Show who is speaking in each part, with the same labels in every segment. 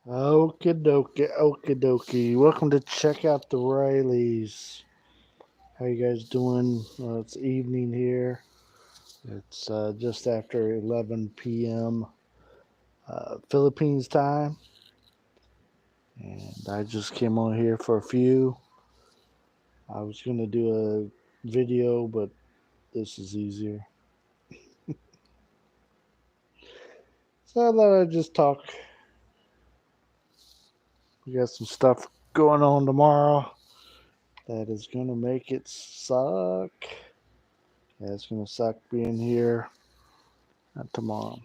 Speaker 1: Okie dokie, okie dokie. Welcome to Check Out the Rileys. How you guys doing? It's evening here. It's just after 11 p.m. Philippines time, and I just came on here for a few. I was gonna do a video, but this is easier. So I thought I'd just talk. We got some stuff going on tomorrow that is gonna make it suck. Yeah, it's gonna suck being here tomorrow.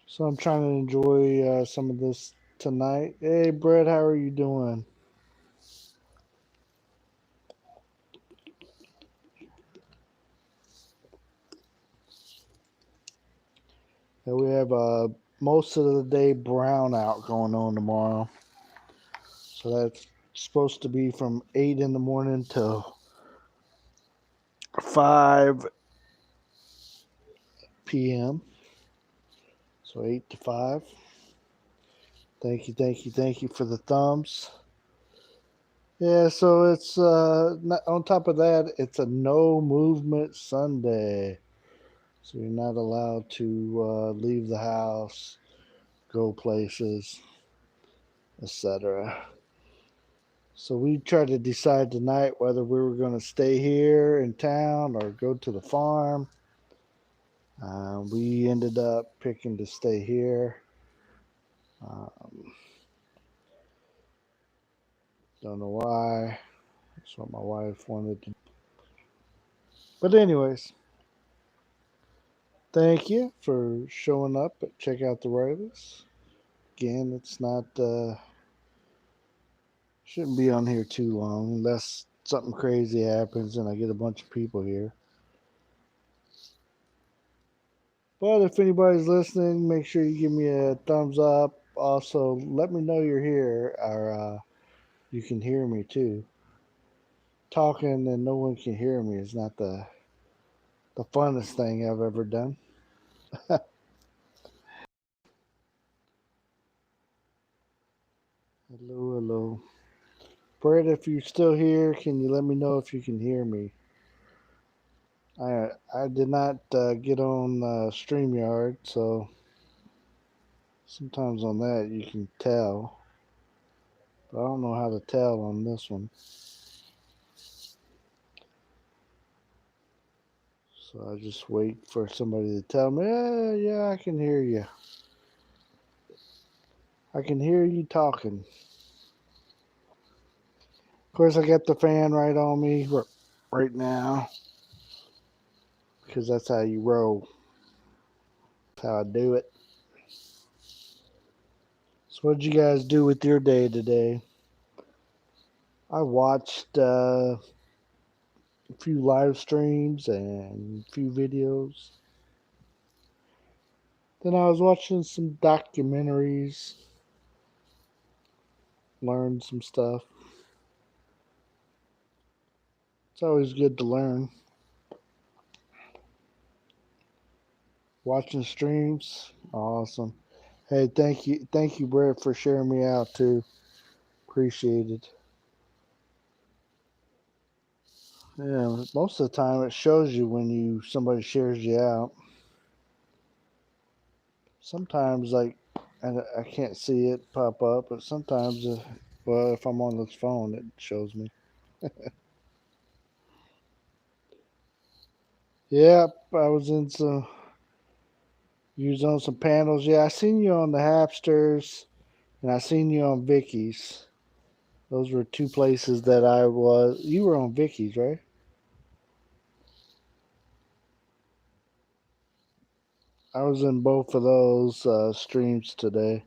Speaker 1: So I'm trying to enjoy some of this tonight. Hey, Brett, how are you doing? Yeah, we have most of the day brownout going on tomorrow. So that's supposed to be from 8 in the morning till 5 p.m. So 8 to 5. Thank you, thank you, thank you for the thumbs. Yeah, so it's on top of that, it's a no movement Sunday. So you're not allowed to leave the house, go places, etc. So we tried to decide tonight whether we were going to stay here in town or go to the farm. We ended up picking to stay here. Um, don't know why. That's what my wife wanted to. But anyways, thank you for showing up at Check Out the Rileys. Again, it's not shouldn't be on here too long unless something crazy happens and I get a bunch of people here. But if anybody's listening, make sure you give me a thumbs up. Also, let me know you're here or you can hear me too. Talking and no one can hear me is not the funnest thing I've ever done. Hello, hello. Brett, if you're still here, can you let me know if you can hear me? I did not get on StreamYard, so sometimes on that you can tell. But I don't know how to tell on this one. So I just wait for somebody to tell me, yeah, I can hear you. I can hear you talking. Of course, I got the fan right on me right now because that's how you roll. That's how I do it. So, what did you guys do with your day today? I watched a few live streams and a few videos. Then I was watching some documentaries, learned some stuff. It's always good to learn. Watching streams, awesome. Hey, thank you, Brett, for sharing me out too. Appreciate it. Yeah, most of the time it shows you when somebody shares you out. Sometimes I can't see it pop up, but sometimes well, if I'm on this phone, it shows me. Yep, I was in some. You was on some panels. Yeah, I seen you on the Hapsters, and I seen you on Vicky's. Those were two places that I was. You were on Vicky's, right? I was in both of those streams today.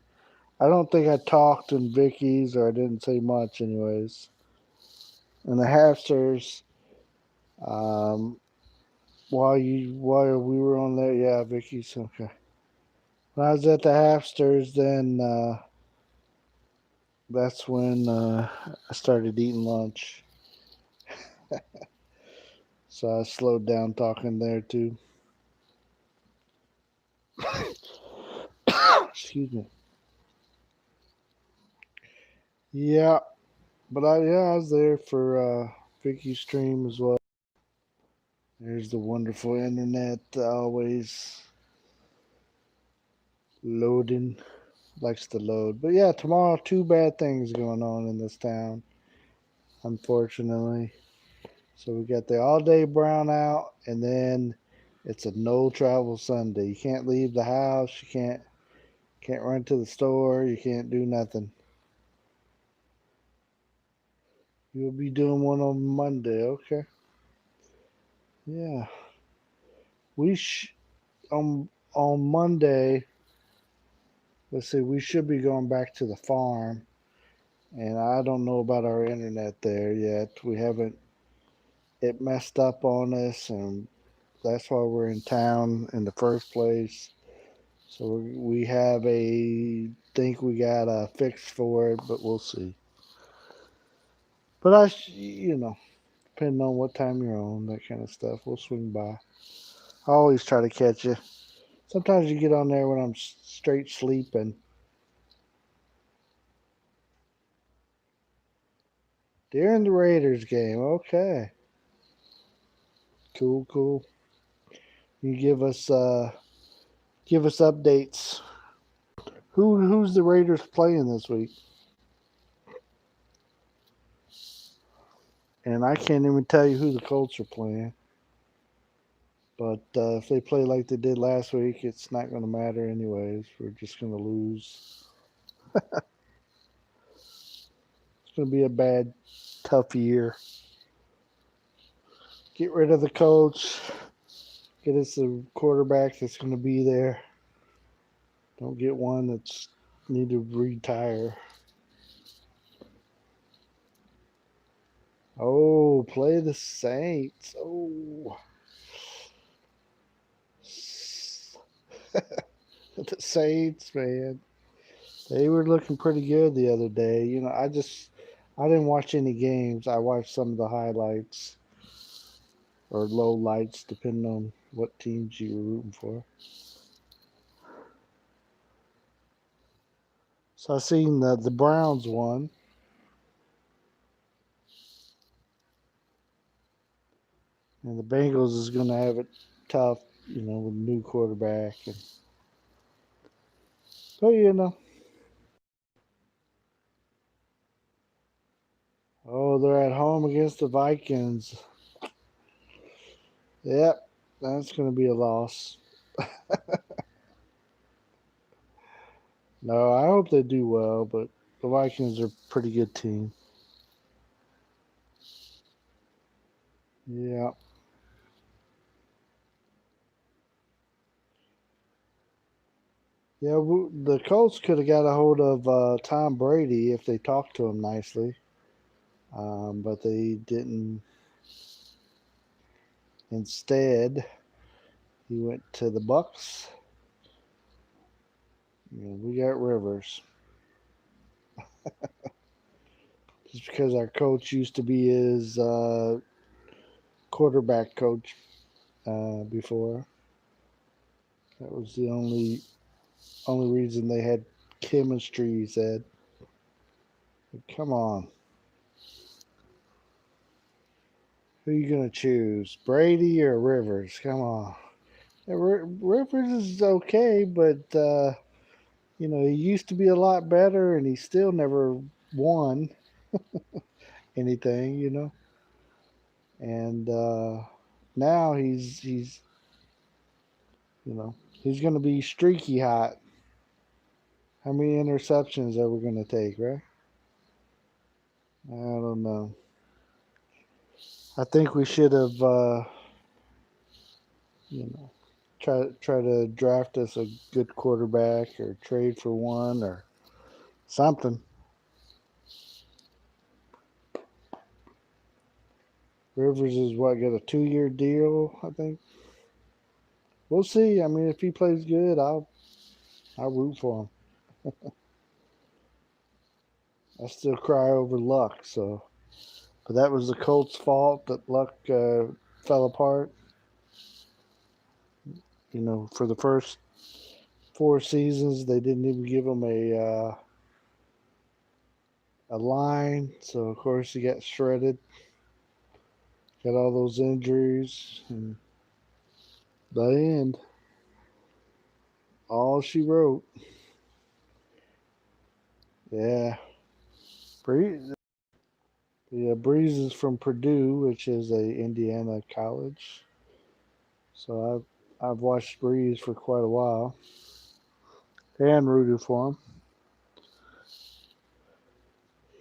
Speaker 1: I don't think I talked in Vicky's, or I didn't say much, anyways. And the Hapsters, um, while we were on there, yeah, Vicky's. Okay. When I was at the Hapsters, then that's when I started eating lunch. So I slowed down talking there too. Excuse me. Yeah, but I was there for Vicky's stream as well. There's the wonderful internet always loading, likes to load. But yeah, tomorrow two bad things going on in this town, unfortunately. So we got the all day brownout, and then it's a no travel Sunday. You can't leave the house. You can't run to the store. You can't do nothing. You'll be doing one on Monday, okay? Yeah, we on Monday. Let's see. We should be going back to the farm, and I don't know about our internet there yet. We haven't. It messed up on us, and that's why we're in town in the first place. So we have a think we got a fix for it, but we'll see. But depending on what time you're on, that kind of stuff, we'll swing by. I always try to catch you. Sometimes you get on there when I'm straight sleeping. During the Raiders game, okay, cool, cool. You give us updates. Who's the Raiders playing this week? And I can't even tell you who the Colts are playing. But if they play like they did last week, it's not going to matter anyways. We're just going to lose. It's going to be a bad, tough year. Get rid of the coach. Get us a quarterback that's going to be there. Don't get one that's need to retire. Oh, play the Saints. Oh. The Saints, man. They were looking pretty good the other day. I didn't watch any games. I watched some of the highlights or low lights, depending on what teams you were rooting for. So I seen the Browns won, and the Bengals is going to have it tough, with a new quarterback. But oh, they're at home against the Vikings. Yep, that's going to be a loss. No, I hope they do well, but the Vikings are a pretty good team. Yeah. Yeah, the Colts could have got a hold of Tom Brady if they talked to him nicely, but they didn't. Instead, he went to the Bucks. We got Rivers. Just because our coach used to be his quarterback coach before. That was the only reason they had chemistry. He said, "Come on, who are you gonna choose, Brady or Rivers? Come on." Rivers is okay, but he used to be a lot better, and he still never won anything. And now he's going to be streaky hot. How many interceptions are we going to take, right? I don't know. I think we should have, you know, try to draft us a good quarterback or trade for one or something. Rivers is what, got a 2-year deal, I think. We'll see. I mean, if he plays good, I'll root for him. I still cry over Luck. So, but that was the Colts' fault that Luck fell apart. For the first 4 seasons, they didn't even give him a line, so of course he got shredded. Got all those injuries, and the end. All she wrote. Yeah. Breeze is from Purdue, which is a Indiana college. So I've watched Breeze for quite a while and rooted for him.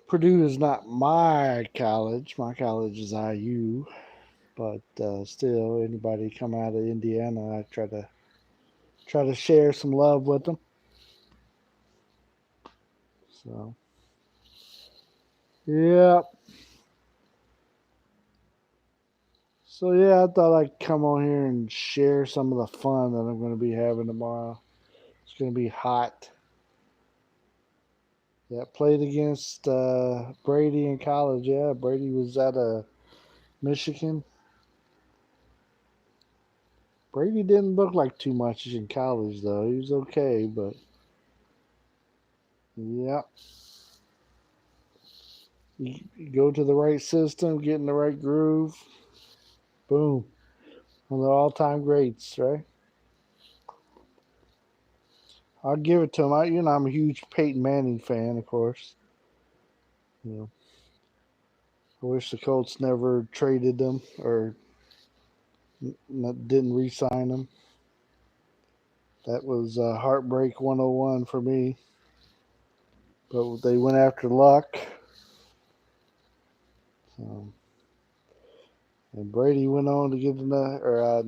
Speaker 1: Purdue is not my college. My college is IU, but still, anybody come out of Indiana, I try to share some love with them. So, yeah. So yeah, I thought I'd come on here and share some of the fun that I'm going to be having tomorrow. It's going to be hot. Yeah, played against Brady in college. Yeah, Brady was out of Michigan. Brady didn't look like too much in college though. He was okay, but yeah, you go to the right system, get in the right groove, boom, one of the all-time greats, right? I'll give it to him. I'm a huge Peyton Manning fan, of course. You know, I wish the Colts never traded them or didn't re-sign him. That was heartbreak 101 for me. But they went after Luck. And Brady went on to get another, or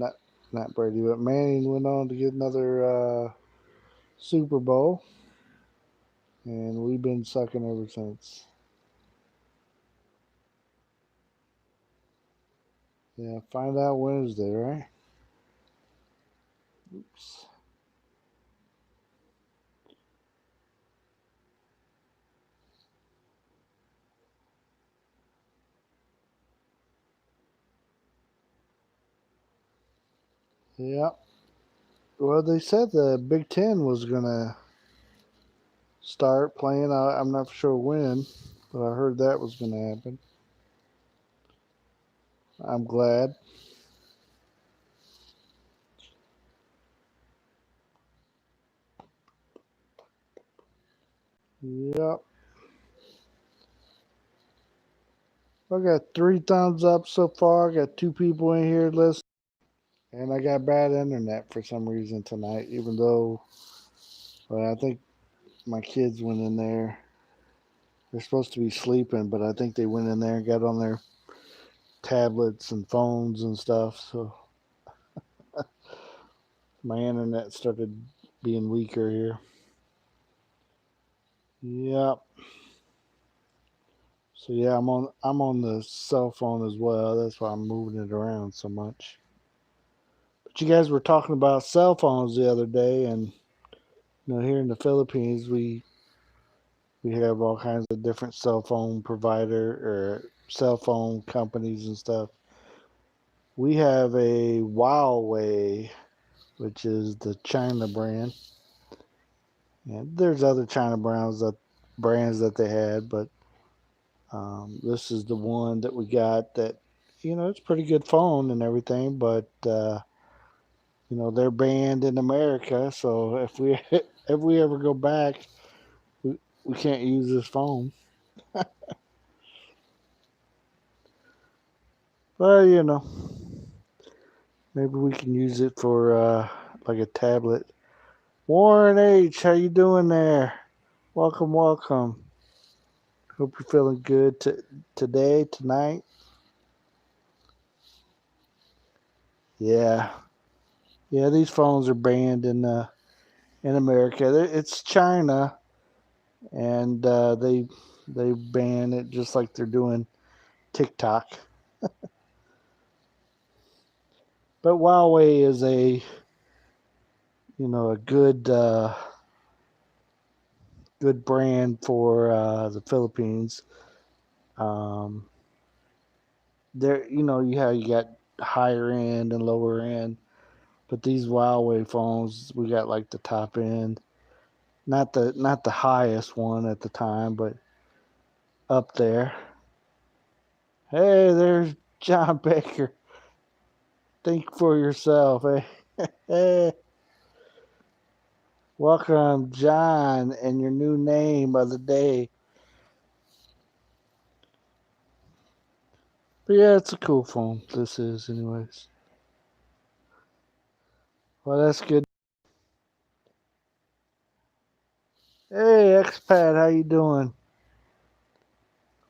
Speaker 1: not Brady, but Manning went on to get another Super Bowl. And we've been sucking ever since. Yeah, find out Wednesday, right? Oops. Yeah. Well, they said the Big Ten was going to start playing. I'm not sure when, but I heard that was going to happen. I'm glad. Yep. I got 3 thumbs up so far. I got 2 people in here listening. And I got bad internet for some reason tonight, even though I think my kids went in there. They're supposed to be sleeping, but I think they went in there and got on their tablets and phones and stuff. So my internet started being weaker here. Yep. So yeah, I'm on the cell phone as well. That's why I'm moving it around so much. But you guys were talking about cell phones the other day, and here in the Philippines we have all kinds of different cell phone provider or cell phone companies and stuff. We have a Huawei, which is the China brand. And there's other China brands that they had, but this is the one that we got that it's a pretty good phone and everything, but they're banned in America, so if we if we ever go back, we can't use this phone. But maybe we can use it for like a tablet. Warren H, how you doing there? Welcome, welcome. Hope you're feeling good today, tonight. Yeah, yeah. These phones are banned in America. It's China, and they ban it just like they're doing TikTok. But Huawei is a good brand for the Philippines. Um, there, you got higher end and lower end, but these Huawei phones, we got like the top end, not the highest one at the time, but up there. Hey, there's John Baker. Think for yourself. Hey, welcome, John, and your new name of the day. But yeah, it's a cool phone. This is, anyways. Well, that's good. Hey, expat, how you doing?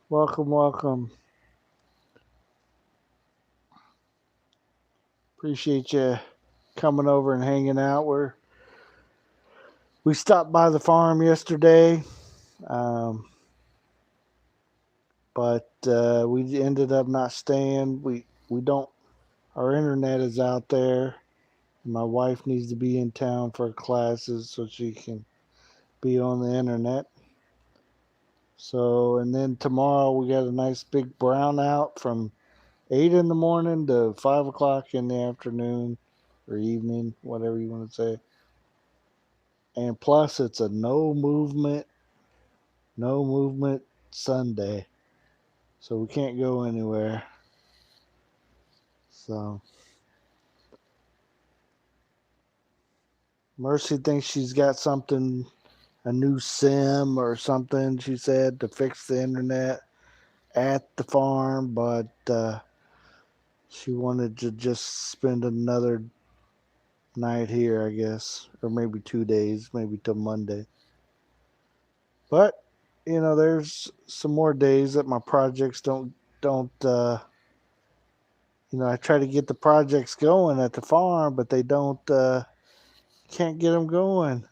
Speaker 1: Welcome, welcome. Appreciate you coming over and hanging out. We stopped by the farm yesterday, but we ended up not staying. We don't. Our internet is out there. My wife needs to be in town for classes so she can be on the internet. So, and then tomorrow we got a nice big brownout from 8 in the morning to 5 o'clock in the afternoon or evening, whatever you want to say. And plus, it's a no movement Sunday. So we can't go anywhere. So Mercy thinks she's got something, a new sim or something, she said, to fix the internet at the farm, but she wanted to just spend another night here, I guess, or maybe 2 days, maybe till Monday. But there's some more days that my projects don't. I try to get the projects going at the farm, but they don't. Can't get them going.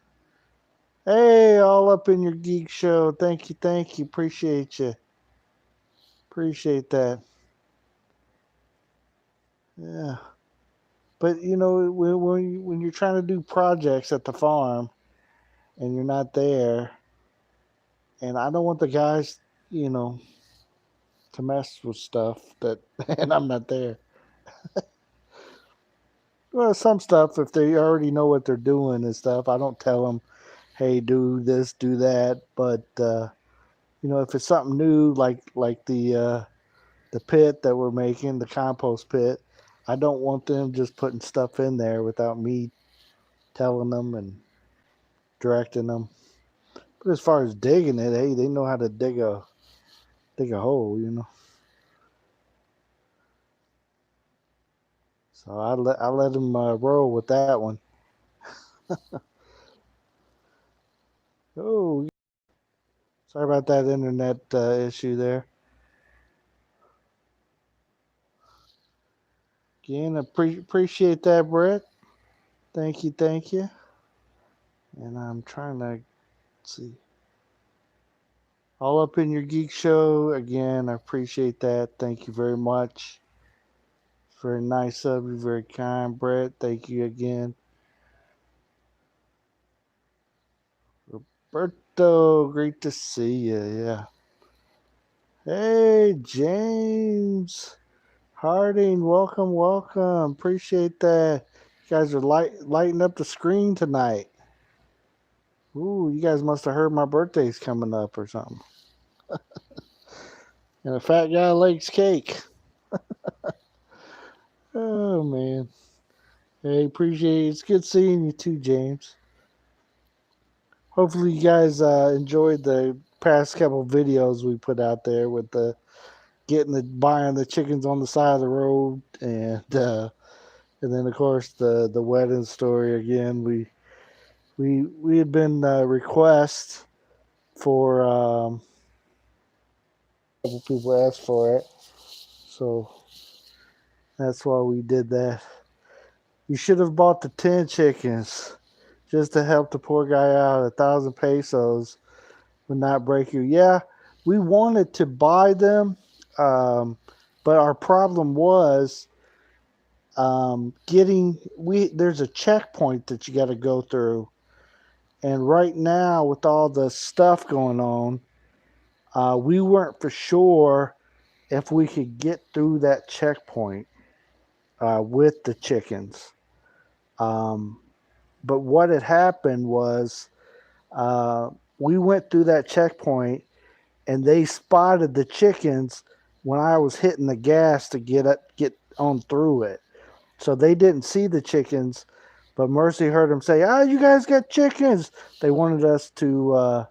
Speaker 1: Hey, all up in your geek show. Thank you, appreciate you. Appreciate that. Yeah. But when you're trying to do projects at the farm and you're not there, and I don't want the guys, to mess with stuff that, and I'm not there. Well, some stuff, if they already know what they're doing and stuff, I don't tell them, hey, do this, do that. But if it's something new, like the pit that we're making, the compost pit, I don't want them just putting stuff in there without me telling them and directing them. But as far as digging it, hey, they know how to dig a hole. So I let them roll with that one. Oh, sorry about that internet issue there. Again, appreciate that, Brett. Thank you. And I'm trying to see. All up in your geek show. Again, I appreciate that. Thank you very much. Very nice of you, very kind, Brett. Thank you again. Roberto, great to see you. Yeah. Hey, James Harding, welcome. Appreciate that. You guys are lighting up the screen tonight. Ooh, you guys must have heard my birthday's coming up or something. And a fat guy likes cake. Oh, man. Hey, appreciate it. It's good seeing you too, James. Hopefully you guys enjoyed the past couple videos we put out there with the buying the chickens on the side of the road, and then of course the wedding story again. We had been requests for a couple people asked for it, so that's why we did that. You should have bought the 10 chickens just to help the poor guy out. 1,000 pesos would not break you. Yeah, we wanted to buy them, but our problem was there's a checkpoint that you got to go through, and right now with all the stuff going on, we weren't for sure if we could get through that checkpoint with the chickens. But what had happened was we went through that checkpoint, and they spotted the chickens when I was hitting the gas to get on through it. So they didn't see the chickens, but Mercy heard them say, "Ah, you guys got chickens." They wanted us to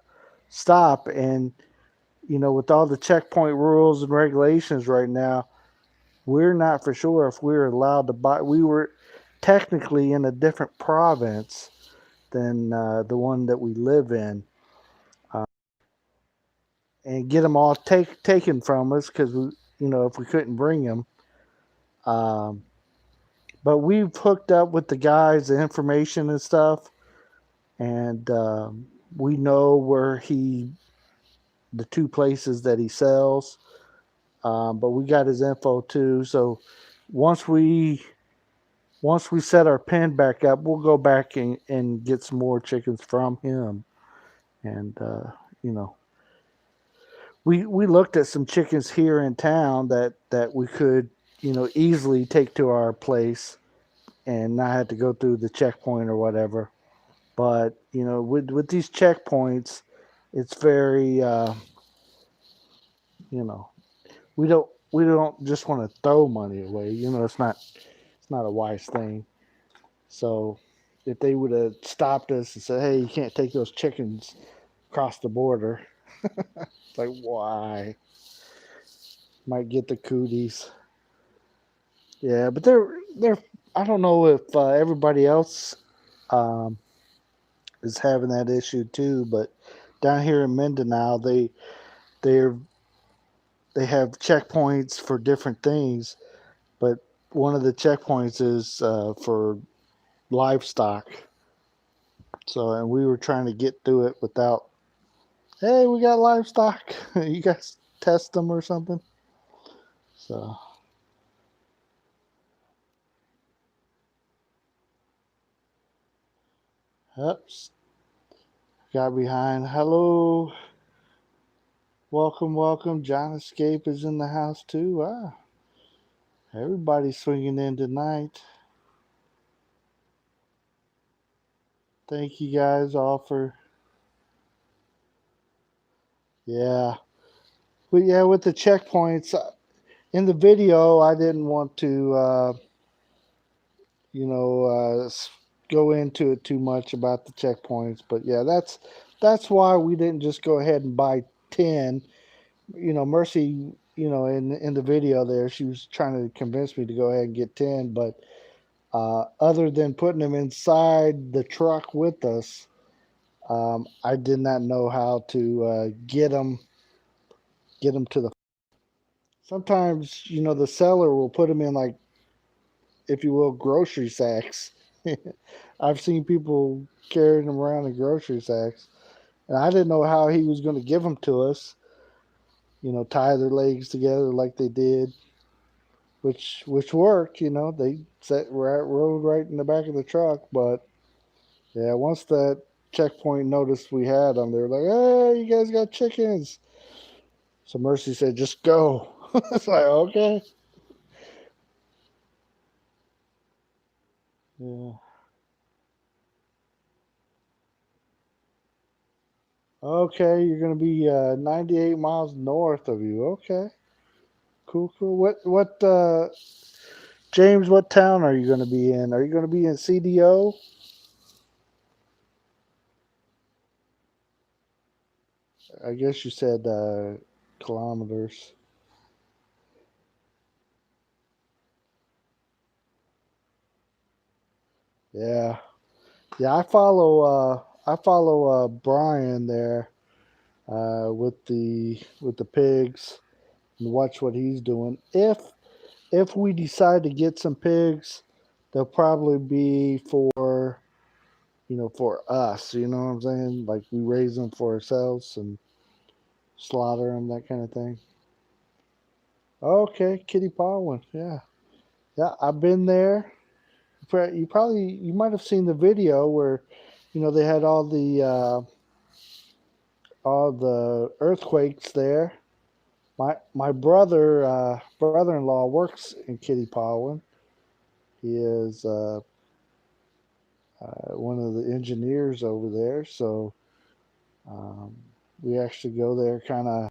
Speaker 1: stop, and with all the checkpoint rules and regulations right now, we're not for sure if we're allowed to buy. We were technically in a different province than the one that we live in, uh, and get them all taken from us because if we couldn't bring them. Um, but we've hooked up with the guys, the information and stuff, and we know where the two places that he sells. But we got his info too. So once we set our pen back up, we'll go back and get some more chickens from him. And you know, we looked at some chickens here in town that we could easily take to our place and not have to go through the checkpoint or whatever. But with these checkpoints, it's very you know we don't just want to throw money away. It's not a wise thing. So if they would have stopped us and said, "Hey, you can't take those chickens across the border," it's like, why? Might get the cooties. Yeah, but they're. I don't know if everybody else um, is having that issue too, but down here in Mindanao, they're they have checkpoints for different things, but one of the checkpoints is for livestock. So, and we were trying to get through it without, "Hey, we got livestock. You guys test them or something." So, oops, got behind. Hello, welcome, welcome. John Escape is in the house too. Ah, everybody's swinging in tonight. Thank you guys all for, yeah. But yeah, with the checkpoints in the video, I didn't want to, you know, go into it too much about the checkpoints. But yeah, that's why we didn't just go ahead and buy 10. Mercy, in the video there, she was trying to convince me to go ahead and get 10. But other than putting them inside the truck with us, I did not know how to get them to the. Sometimes, the seller will put them in, like, if you will, grocery sacks. I've seen people carrying them around in grocery sacks, and I didn't know how he was going to give them to us. Tie their legs together like they did, which worked. They rode right in the back of the truck. But yeah, once that checkpoint noticed we had them, they were like, "Hey, you guys got chickens." So Mercy said, "Just go." It's like, okay. Yeah. Okay, you're gonna be 98 miles north of you. Okay, cool, cool. What James? What town are you gonna be in? Are you gonna be in CDO? I guess you said kilometers. Yeah, yeah. I follow Brian there with the pigs and watch what he's doing. If we decide to get some pigs, they'll probably be for us. You know what I'm saying? Like, we raise them for ourselves and slaughter them, that kind of thing. Okay, Kitty Polwin. Yeah, yeah. I've been there. You might have seen the video where, they had all the earthquakes there. My brother-in-law works in Kitty Polwin. He is one of the engineers over there. So um, we actually go there kind of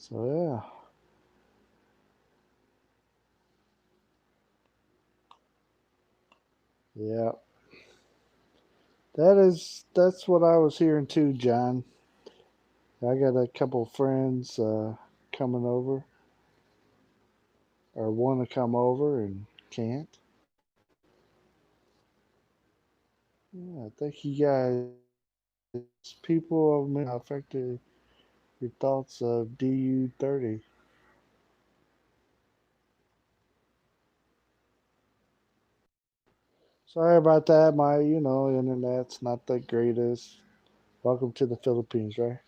Speaker 1: So yeah. Yeah. That's what I was hearing too, John. I got a couple friends coming over or want to come over and can't. Yeah, thank you guys. People of me affected your thoughts of DU30. Sorry about that. My, internet's not the greatest. Welcome to the Philippines, right?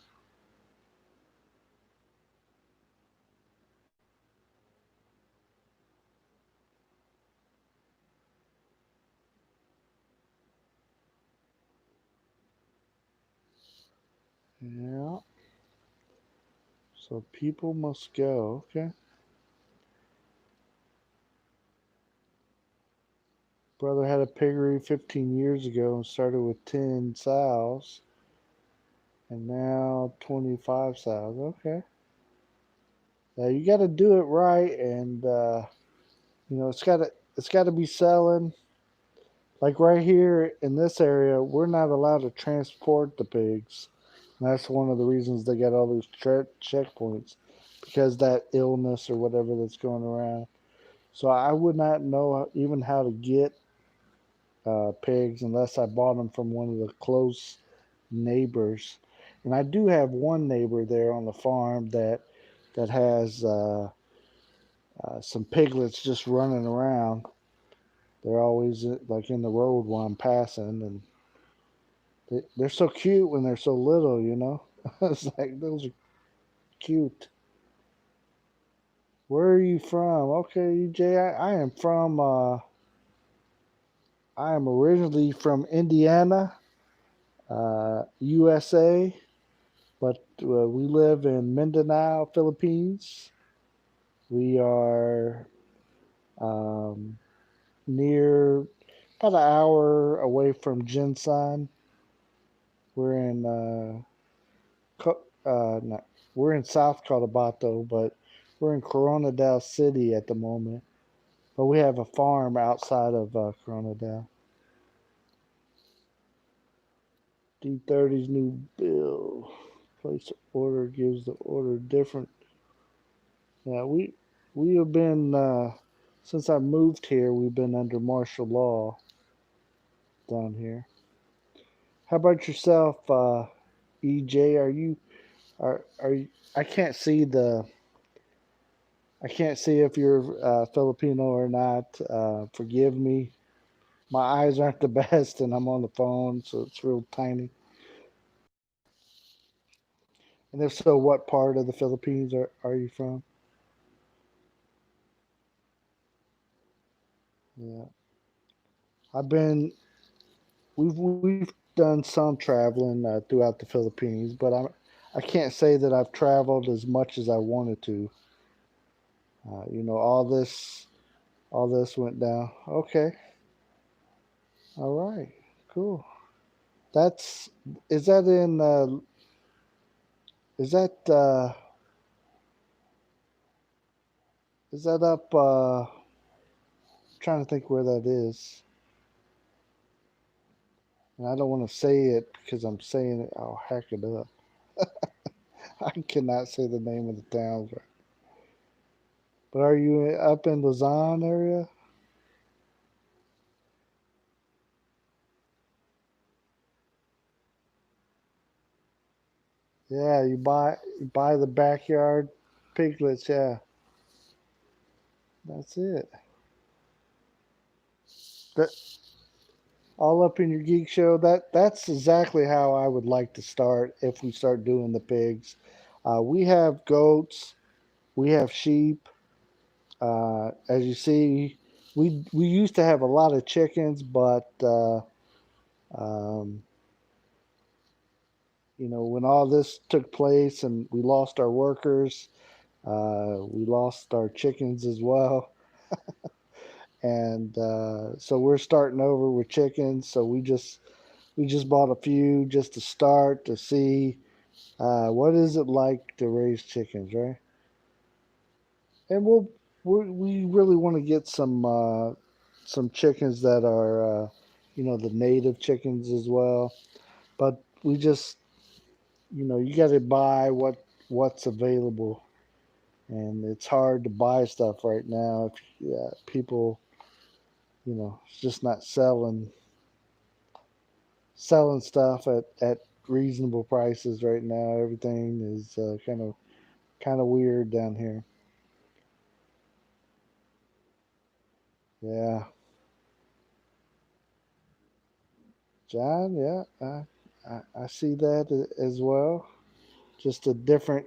Speaker 1: Yeah. So people must go. Okay. Brother had a piggery 15 years ago and started with 10 sows and now 25 sows. Okay. Now you got to do it right, and it's got to be selling. Like right here in this area, we're not allowed to transport the pigs. And that's one of the reasons they got all those checkpoints because that illness or whatever that's going around. So I would not know even how to get pigs unless I bought them from one of the close neighbors. And I do have one neighbor there on the farm that has some piglets just running around. They're always like in the road while I'm passing, and they're so cute when they're so little. It's like those are cute. Where are you from? Okay, Jay, I am from. I am originally from Indiana, USA, but we live in Mindanao, Philippines. We are um, near about an hour away from Jhen. We're in no, we're in South Cotabato, but we're in Koronadal City at the moment. But we have a farm outside of Koronadal. D30's new bill. Place order gives the order different. Yeah, we have been since I moved here. We've been under martial law down here. How about yourself, EJ? Are you? I can't see the. I can't see if you're Filipino or not. Forgive me. My eyes aren't the best, and I'm on the phone, so it's real tiny. And if so, what part of the Philippines are you from? Yeah, I've been. We've done some traveling throughout the Philippines, but I can't say that I've traveled as much as I wanted to. All this went down. Okay, all right, cool. That's is that in is that is that up? Trying to think where that is, and I don't want to say it because I'm saying it. I'll hack it up. I cannot say the name of the towns. Right. But are you up in Luzon area? Yeah, you buy the backyard piglets. Yeah, that's it. That all up in your geek show. That's exactly how I would like to start if we start doing the pigs. We have goats. We have sheep. As you see, we used to have a lot of chickens, but um, when all this took place and we lost our workers, we lost our chickens as well. And so we're starting over with chickens. So we just bought a few just to start to see What is it like to raise chickens, right? And we really want to get some chickens that are the native chickens as well. But we just you got to buy what's available, and it's hard to buy stuff right now. If people it's just not selling stuff at reasonable prices right now. Everything is kind of weird down here. Yeah, John. Yeah, I see that as well. Just a different.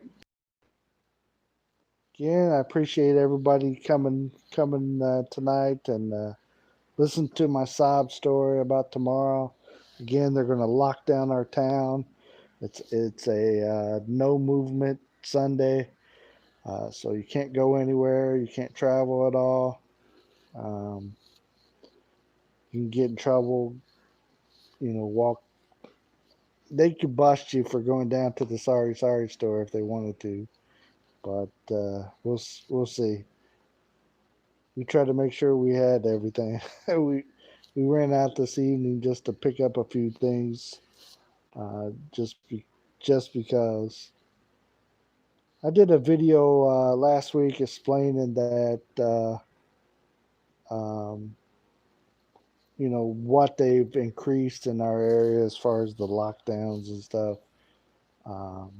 Speaker 1: Again, I appreciate everybody coming tonight and listen to my sob story about tomorrow. Again, they're going to lock down our town. It's a no movement Sunday, so you can't go anywhere. You can't travel at all. Um, you can get in trouble. Walk. They could bust you for going down to the sorry store if they wanted to, but we'll see. We tried to make sure we had everything. We ran out this evening just to pick up a few things, uh, just be, just because. I did a video last week explaining that um, what they've increased in our area as far as the lockdowns and stuff.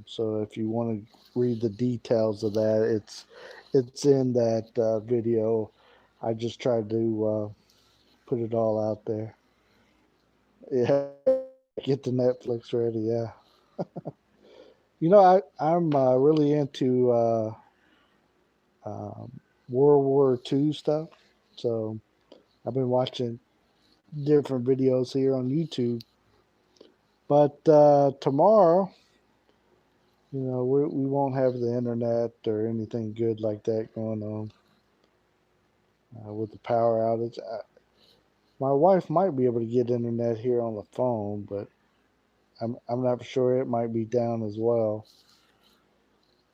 Speaker 1: So if you want to read the details of that, it's in that video. I just tried to put it all out there. Yeah, get the Netflix ready. Yeah, I'm really into um, World War II stuff, so I've been watching different videos here on YouTube. But tomorrow, we won't have the internet or anything good like that going on with the power outage. My wife might be able to get internet here on the phone, but I'm not sure it might be down as well.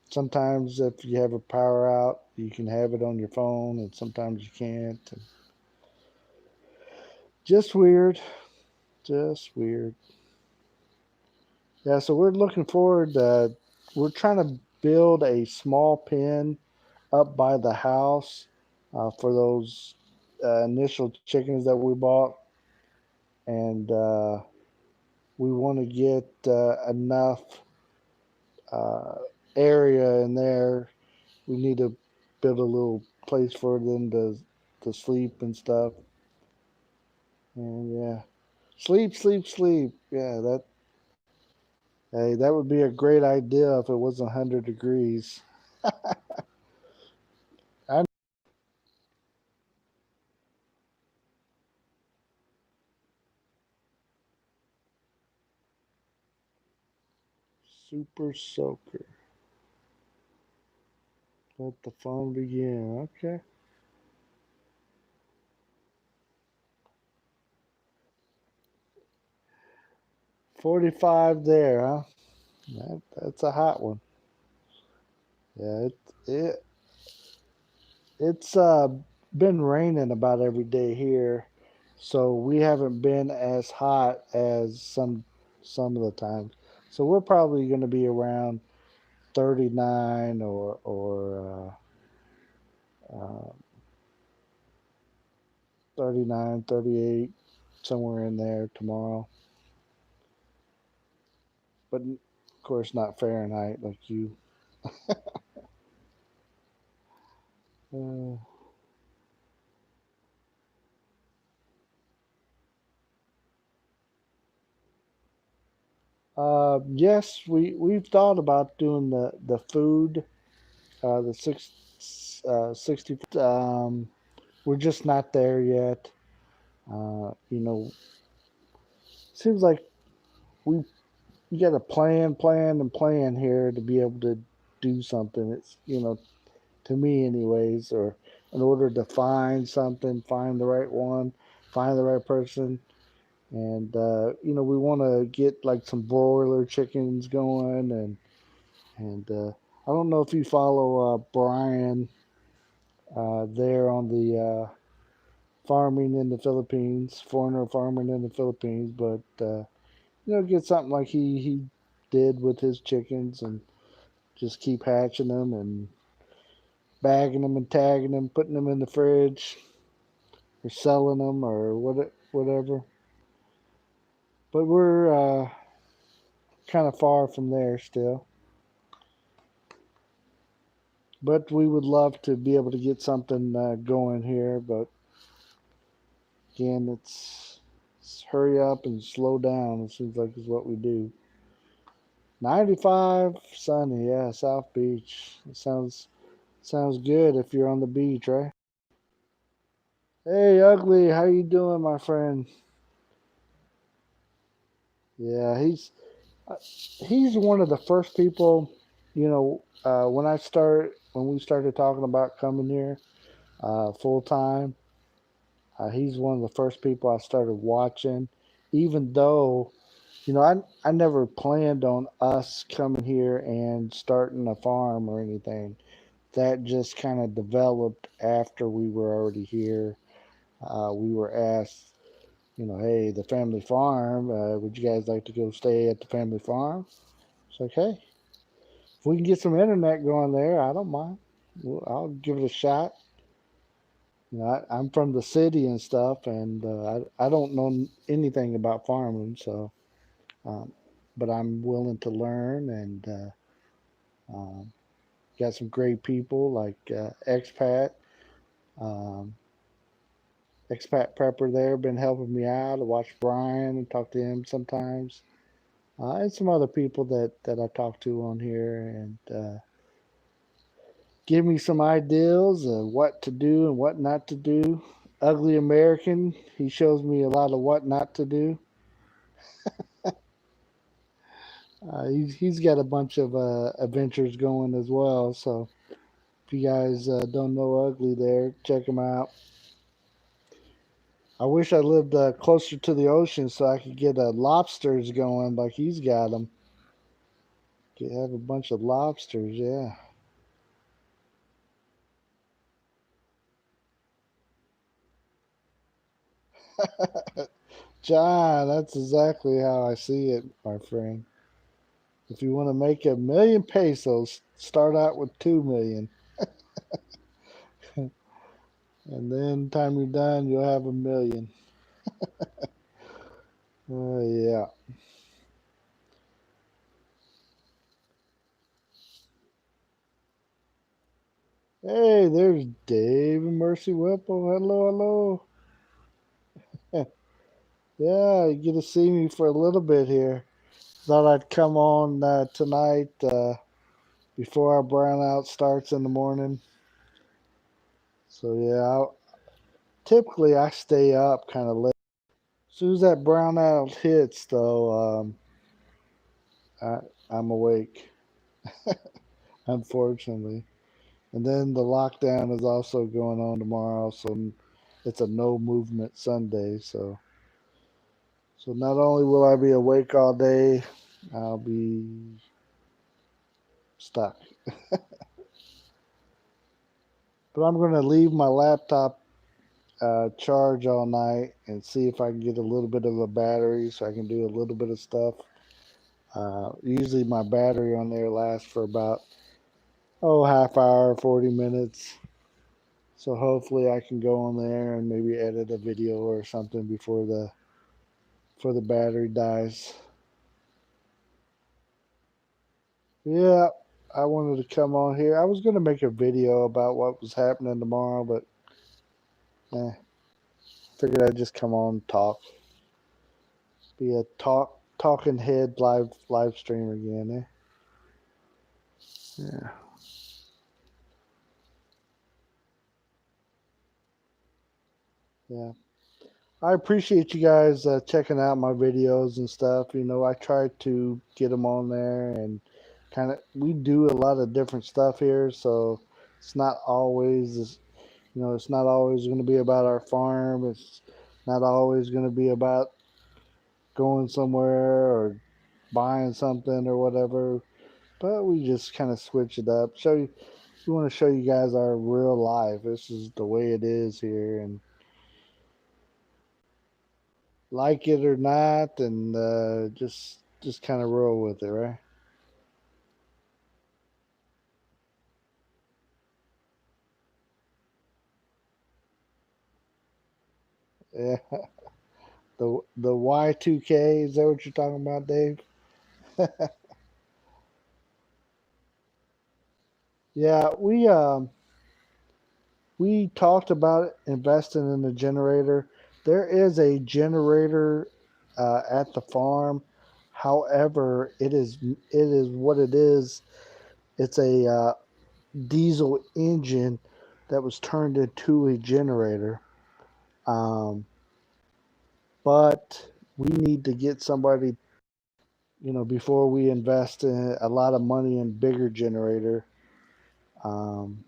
Speaker 1: Sometimes if you have a power out, you can have it on your phone, and sometimes you can't. And just weird, just weird. Yeah, so we're looking forward. We're trying to build a small pen up by the house for those initial chickens that we bought, and we want to get enough uh, area in there. We need to build a little place for them to sleep and stuff. And yeah, sleep, sleep, sleep. Yeah, that would be a great idea if it was 100 degrees. I'm super soaker. Let the fun begin. Okay. 45 there, huh? That's a hot one. Yeah, it it's been raining about every day here, so we haven't been as hot as some of the times. So we're probably going to be around 39 or 39, 38, somewhere in there tomorrow. But of course, not Fahrenheit like you. Uh, yes, we've thought about doing the food, the 60. We're just not there yet. Seems like we got to plan here to be able to do something. It's to me, anyways, or in order to find something, find the right one, find the right person, and we want to get like some broiler chickens going, and And I don't know if you follow Brian there on the farming in the Philippines, foreigner farming in the Philippines, but get something like he did with his chickens and just keep hatching them and bagging them and tagging them, putting them in the fridge or selling them or whatever. But we're kind of far from there still. But we would love to be able to get something going here. But again, it's hurry up and slow down. It seems like is what we do. 95 sunny, yeah, South Beach. It sounds good if you're on the beach, right? Hey, Ugly, how you doing, my friend? Yeah, he's one of the first people. When we started talking about coming here full time, he's one of the first people I started watching. Even though, I never planned on us coming here and starting a farm or anything. That just kind of developed after we were already here. We were asked, hey, the family farm, would you guys like to go stay at the family farm? It's like, hey, if we can get some internet going there, I don't mind. I'll give it a shot. I'm from the city and stuff, and I don't know anything about farming, so, um, but I'm willing to learn, and um, got some great people like um, expat prepper there, been helping me out. I watch Brian and talk to him sometimes, and some other people that I talk to on here, and give me some ideas of what to do and what not to do. Ugly American, he shows me a lot of what not to do. He's got a bunch of adventures going as well. So if you guys don't know Ugly there, check him out. I wish I lived closer to the ocean so I could get lobsters going like he's got them. Could have a bunch of lobsters, yeah. John, that's exactly how I see it, my friend. If you want to make 1,000,000 pesos, start out with 2 million, and then time you're done, you'll have 1 million. Yeah. Hey, there's Dave and Mercy Whipple. Hello, hello. Yeah, you get to see me for a little bit here. Thought I'd come on tonight before our brownout starts in the morning. So yeah, typically I stay up kind of late. As soon as that brownout hits, though, I, I'm awake. Unfortunately. And then the lockdown is also going on tomorrow, so it's a no movement Sunday. So not only will I be awake all day, I'll be stuck. But I'm going to leave my laptop charge all night and see if I can get a little bit of a battery so I can do a little bit of stuff. Usually my battery on there lasts for about half hour, 40 minutes. So hopefully I can go on there and maybe edit a video or something before the battery dies. Yeah, I wanted to come on here. I was gonna make a video about what was happening tomorrow, but figured I'd just come on and talk. Be a talking head live stream again. Yeah, yeah. I appreciate you guys checking out my videos and stuff. I try to get them on there and we do a lot of different stuff here, so it's not always it's not always going to be about our farm. It's not always going to be about going somewhere or buying something or whatever. but we just kind of switch it up. We want to show you guys our real life. This is the way it is here, and like it or not, and just kind of roll with it, right? Yeah. The Y2K, is that what you're talking about, Dave? Yeah, we talked about investing in a generator. There is a generator at the farm. However, it is what it is. It's a diesel engine that was turned into a generator. Um, but we need to get somebody, before we invest in a lot of money in bigger generator. Um,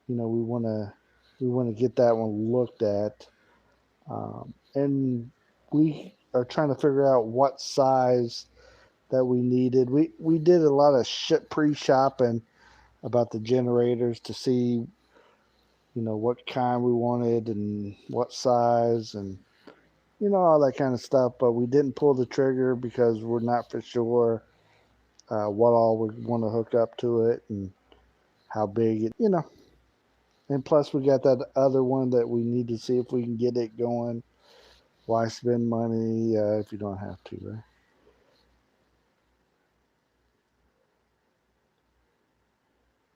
Speaker 1: we want to get that one looked at, and we are trying to figure out what size that we needed. We did a lot of pre-shopping about the generators to see what kind we wanted and what size and all that kind of stuff. But we didn't pull the trigger because we're not for sure what all we want to hook up to it and how big it. And plus, we got that other one that we need to see if we can get it going. Why spend money if you don't have to, right?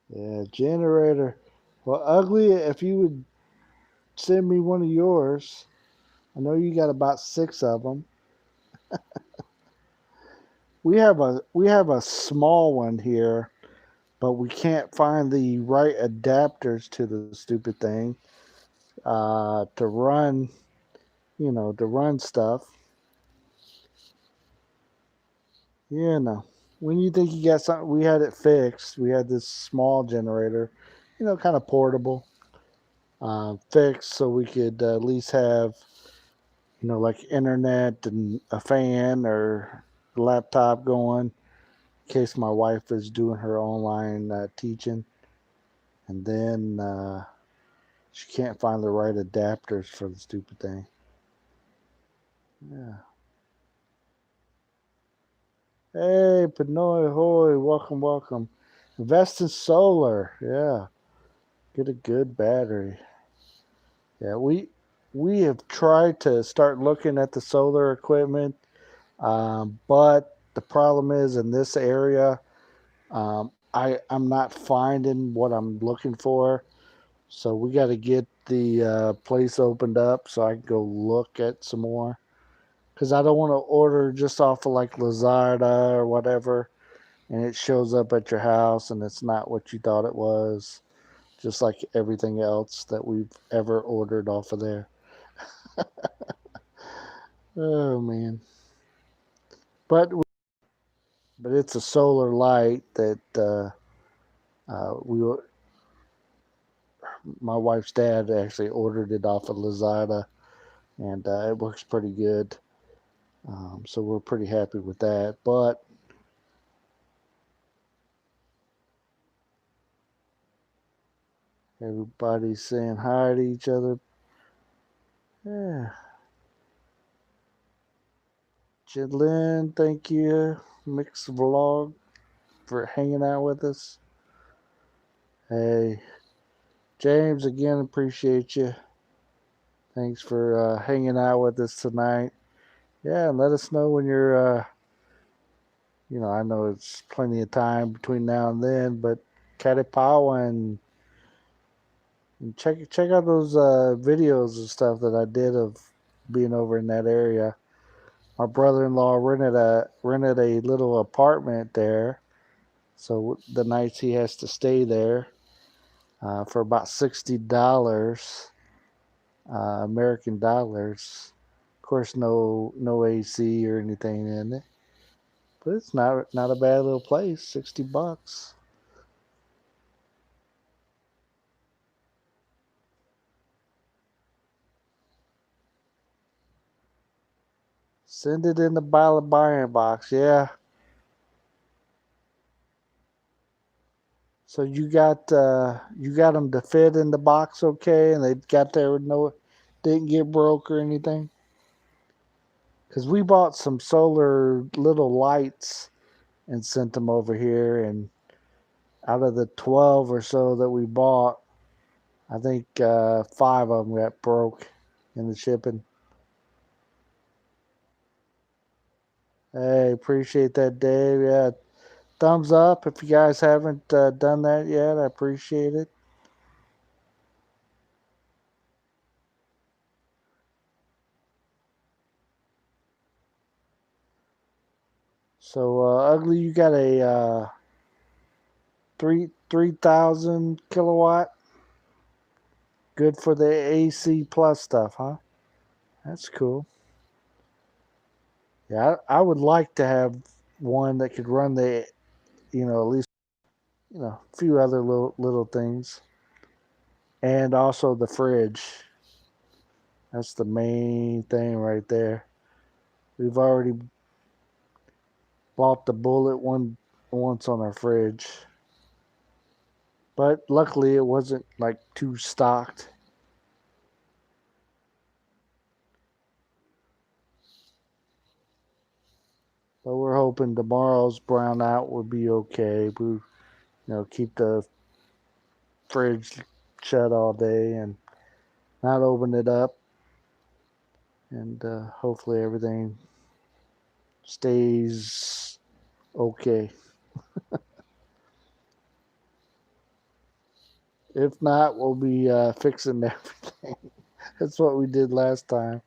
Speaker 1: Yeah, generator. Well, Ugly, if you would send me one of yours, I know you got about six of them. We have a small one here, but we can't find the right adapters to the stupid thing to run, to run stuff. Yeah, no. When you think you got something, we had it fixed. We had this small generator, kind of portable, fixed so we could at least have, like internet and a fan or a laptop going in case my wife is doing her online teaching. And then she can't find the right adapters for the stupid thing. Yeah. Hey, Pinoy, hoy, welcome, welcome. Invest in solar. Yeah. Get a good battery. Yeah, we have tried to start looking at the solar equipment, but the problem is in this area, I'm not finding what I'm looking for. So we got to get the place opened up so I can go look at some more. Because I don't want to order just off of like Lazada or whatever, and it shows up at your house and it's not what you thought it was. Just like everything else that we've ever ordered off of there. Oh man. But but it's a solar light that we my wife's dad actually ordered it off of Lazada, and it works pretty good. So we're pretty happy with that. But everybody's saying hi to each other. Yeah. Jhen, thank you. Mix Vlog for hanging out with us. Hey, James, again, appreciate you. Thanks for hanging out with us tonight. Yeah, and let us know when you're, I know it's plenty of time between now and then, but Katapawa and check out those videos and stuff that I did of being over in that area. My brother-in-law rented a little apartment there, so the nights he has to stay there for about $60 American dollars. Of course, no AC or anything in it, but it's not a bad little place. $60. Send it in the buying box. Yeah, So you got them to fit in the box okay, and they got there with didn't get broke or anything. Because we bought some solar little lights and sent them over here, and out of the 12 or so that we bought, I think 5 of them got broke in the shipping. Hey, appreciate that, Dave. Yeah, thumbs up if you guys haven't done that yet. I appreciate it. So, Ugly, you got a 3,000 kilowatt. Good for the AC plus stuff, huh? That's cool. Yeah, I would like to have one that could run at least, a few other little things. And also the fridge. That's the main thing right there. We've already bought the bullet once on our fridge. But luckily it wasn't like too stocked. But we're hoping tomorrow's brownout will be okay. We keep the fridge shut all day and not open it up. And hopefully everything stays okay. If not, we'll be fixing everything. That's what we did last time.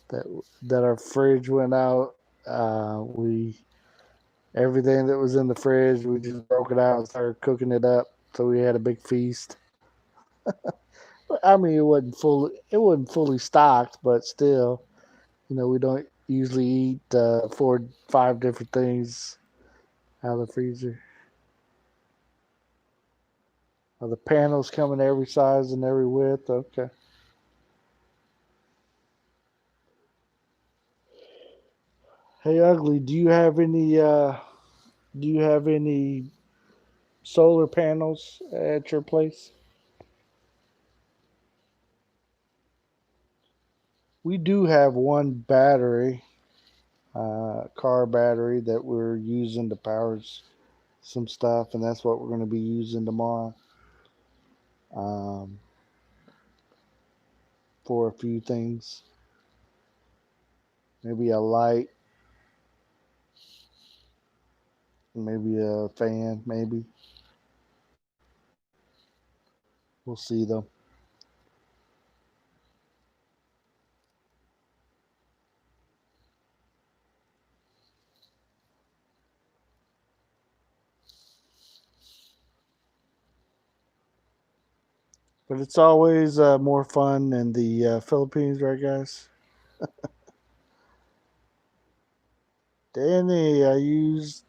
Speaker 1: That our fridge went out. We everything that was in the fridge, we just broke it out and started cooking it up. So we had a big feast. I mean, it wasn't fully stocked, but still, we don't usually eat 4, 5 different things out of the freezer. Are the panels coming every size and every width? Okay. Hey, Ugly, do you have any solar panels at your place? We do have one battery, car battery that we're using to power some stuff, and that's what we're going to be using tomorrow um, for a few things. Maybe a light, maybe a fan, maybe. We'll see though. But it's always more fun in the Philippines, right, guys? Danny, I used.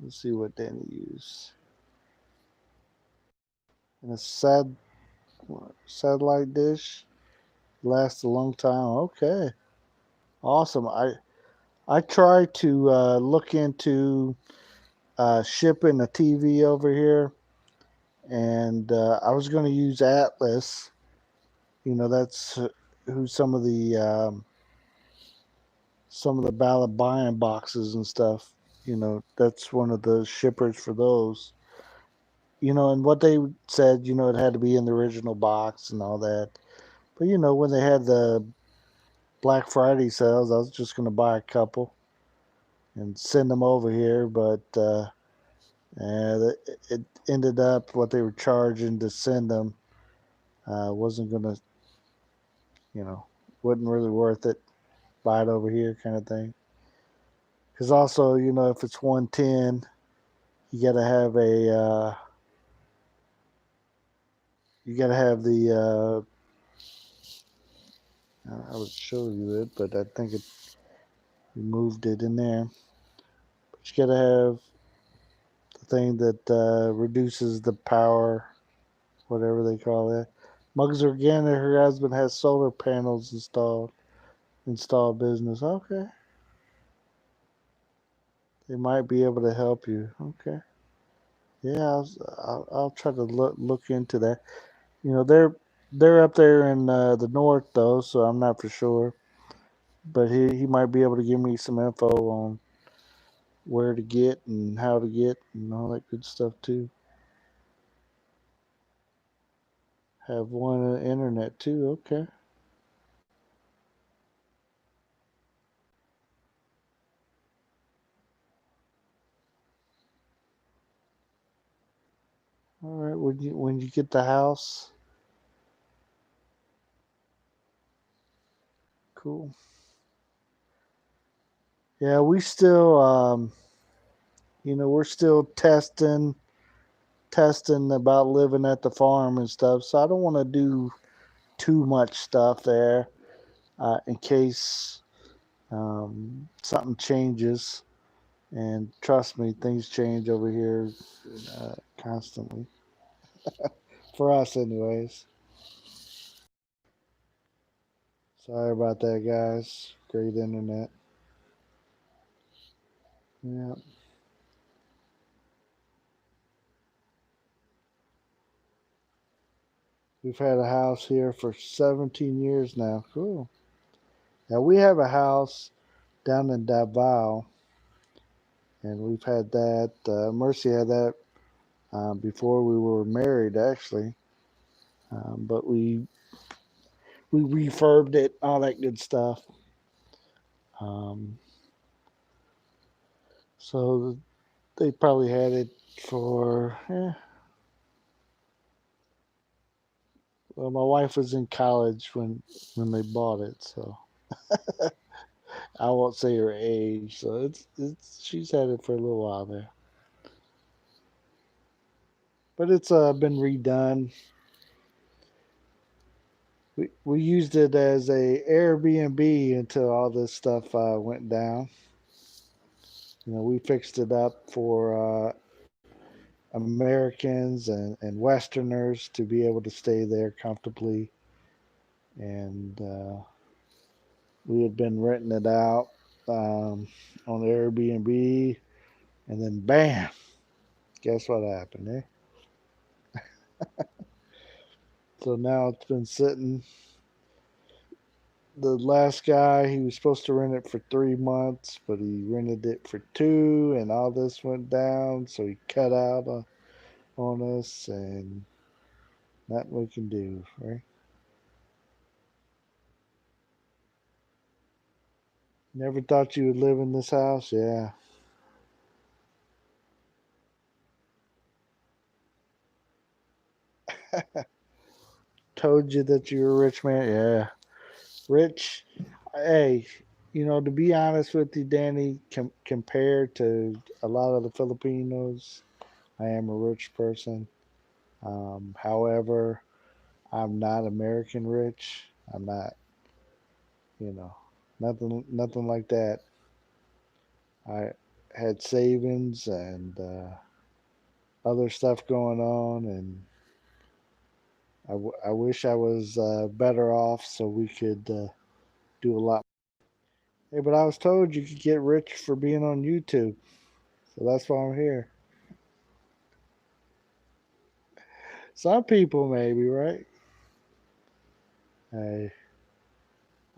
Speaker 1: Let's see what Danny used. In a satellite dish. Lasts a long time. Okay, awesome. I try to look into shipping a TV over here, and I was going to use Atlas. That's who some of the ballot buying boxes and stuff. That's one of the shippers for those. And what they said, it had to be in the original box and all that. But when they had the Black Friday sales, I was just going to buy a couple and send them over here. But it ended up what they were charging to send them wasn't going to, you know, wasn't really worth it. Buy it over here, kind of thing. Because also, if it's 110, you got to have you got to have the. I would show you it, but I think we moved it in there. But you got to have the thing that reduces the power, whatever they call it. Muggs Organic, her husband has solar panels installed business. Okay. They might be able to help you. Okay. Yeah, I'll try to look into that. They're up there in the north though, so I'm not for sure. But he might be able to give me some info on where to get and how to get and all that good stuff too. Have one on the internet too. Okay. All right. When you get the house, cool. Yeah, we still we're still testing about living at the farm and stuff. So I don't want to do too much stuff there in case something changes. And trust me, things change over here constantly. For us, anyways. Sorry about that, guys. Great internet. Yeah, we've had a house here for 17 years now. Cool. Now we have a house down in Davao, and we've had that. Mercy had that before we were married, actually. But we refurbed it, all that good stuff. Um, so they probably had it for. Well, my wife was in college when they bought it, so I won't say her age. So it's she's had it for a little while there, but it's been redone. We used it as a Airbnb until all this stuff went down. We fixed it up for Americans and Westerners to be able to stay there comfortably, and we had been renting it out on Airbnb, and then bam, guess what happened, eh? So now it's been sitting. The last guy, he was supposed to rent it for 3 months, but he rented it for two, and all this went down, so he cut out on us, and nothing we can do, right? Never thought you would live in this house? Yeah. Told you that you're a rich man? Yeah. Rich. Hey, to be honest with you, Danny, compared to a lot of the Filipinos, I am a rich person. However, I'm not American rich. I'm not, you know, nothing like that. I had savings and other stuff going on, and I wish I was better off so we could do a lot. Hey, but I was told you could get rich for being on YouTube, so that's why I'm here. Some people maybe, right? Hey,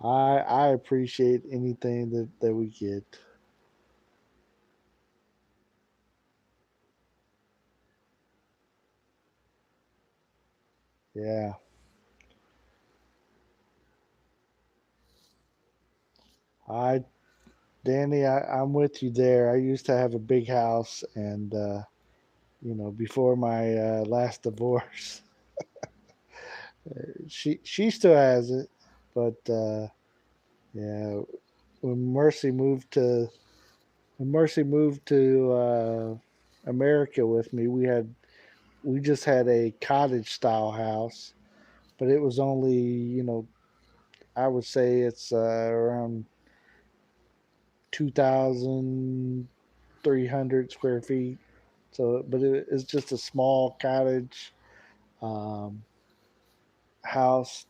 Speaker 1: I appreciate anything that we get. Yeah, I Danny, I'm with you there. I used to have a big house, and before my last divorce, she still has it, but yeah, when Mercy moved to America with me, we just had a cottage style house, but it was only I would say it's around 2,300 square feet. So, but it's just a small cottage um, house.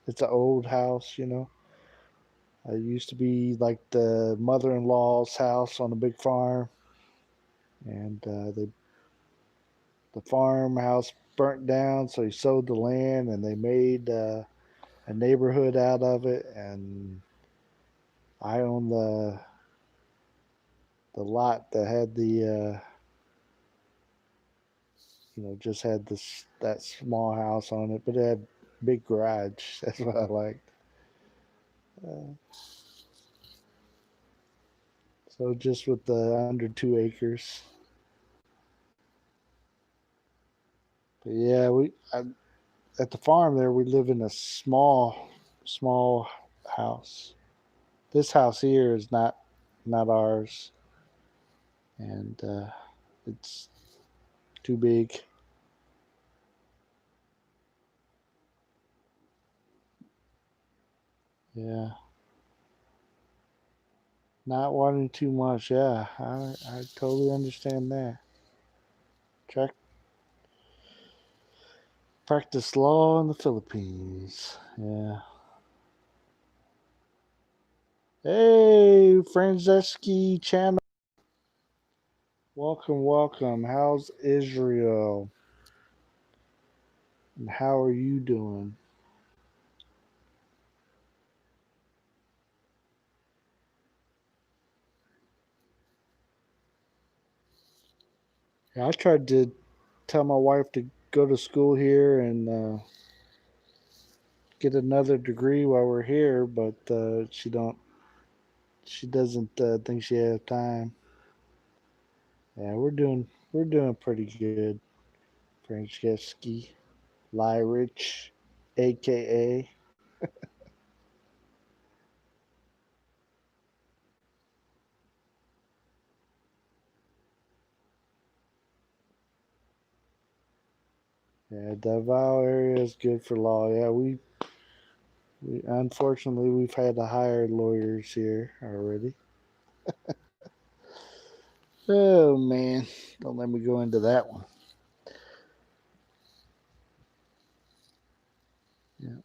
Speaker 1: It's an old house. It used to be like the mother-in-law's house on a big farm, and the farmhouse burnt down, so he sold the land, and they made a neighborhood out of it. And I own the lot that had just had this that small house on it, but it had big garage. That's what I liked. Uh, so just with the under 2 acres. But yeah, at the farm there we live in a small house. This house here is not ours, and it's too big. Yeah, not wanting too much. Yeah, I totally understand that. Track Practice law in the Philippines. Yeah. Hey, Franceschi channel. Welcome, welcome. How's Israel? And how are you doing? Yeah, I tried to tell my wife to go to school here and get another degree while we're here, but she doesn't think she has time. Yeah, we're doing pretty good. Franceschi, Lyrich, aka. Yeah, Davao area is good for law. Yeah, we unfortunately we've had to hire lawyers here already. Oh man, don't let me go into that one. Yeah,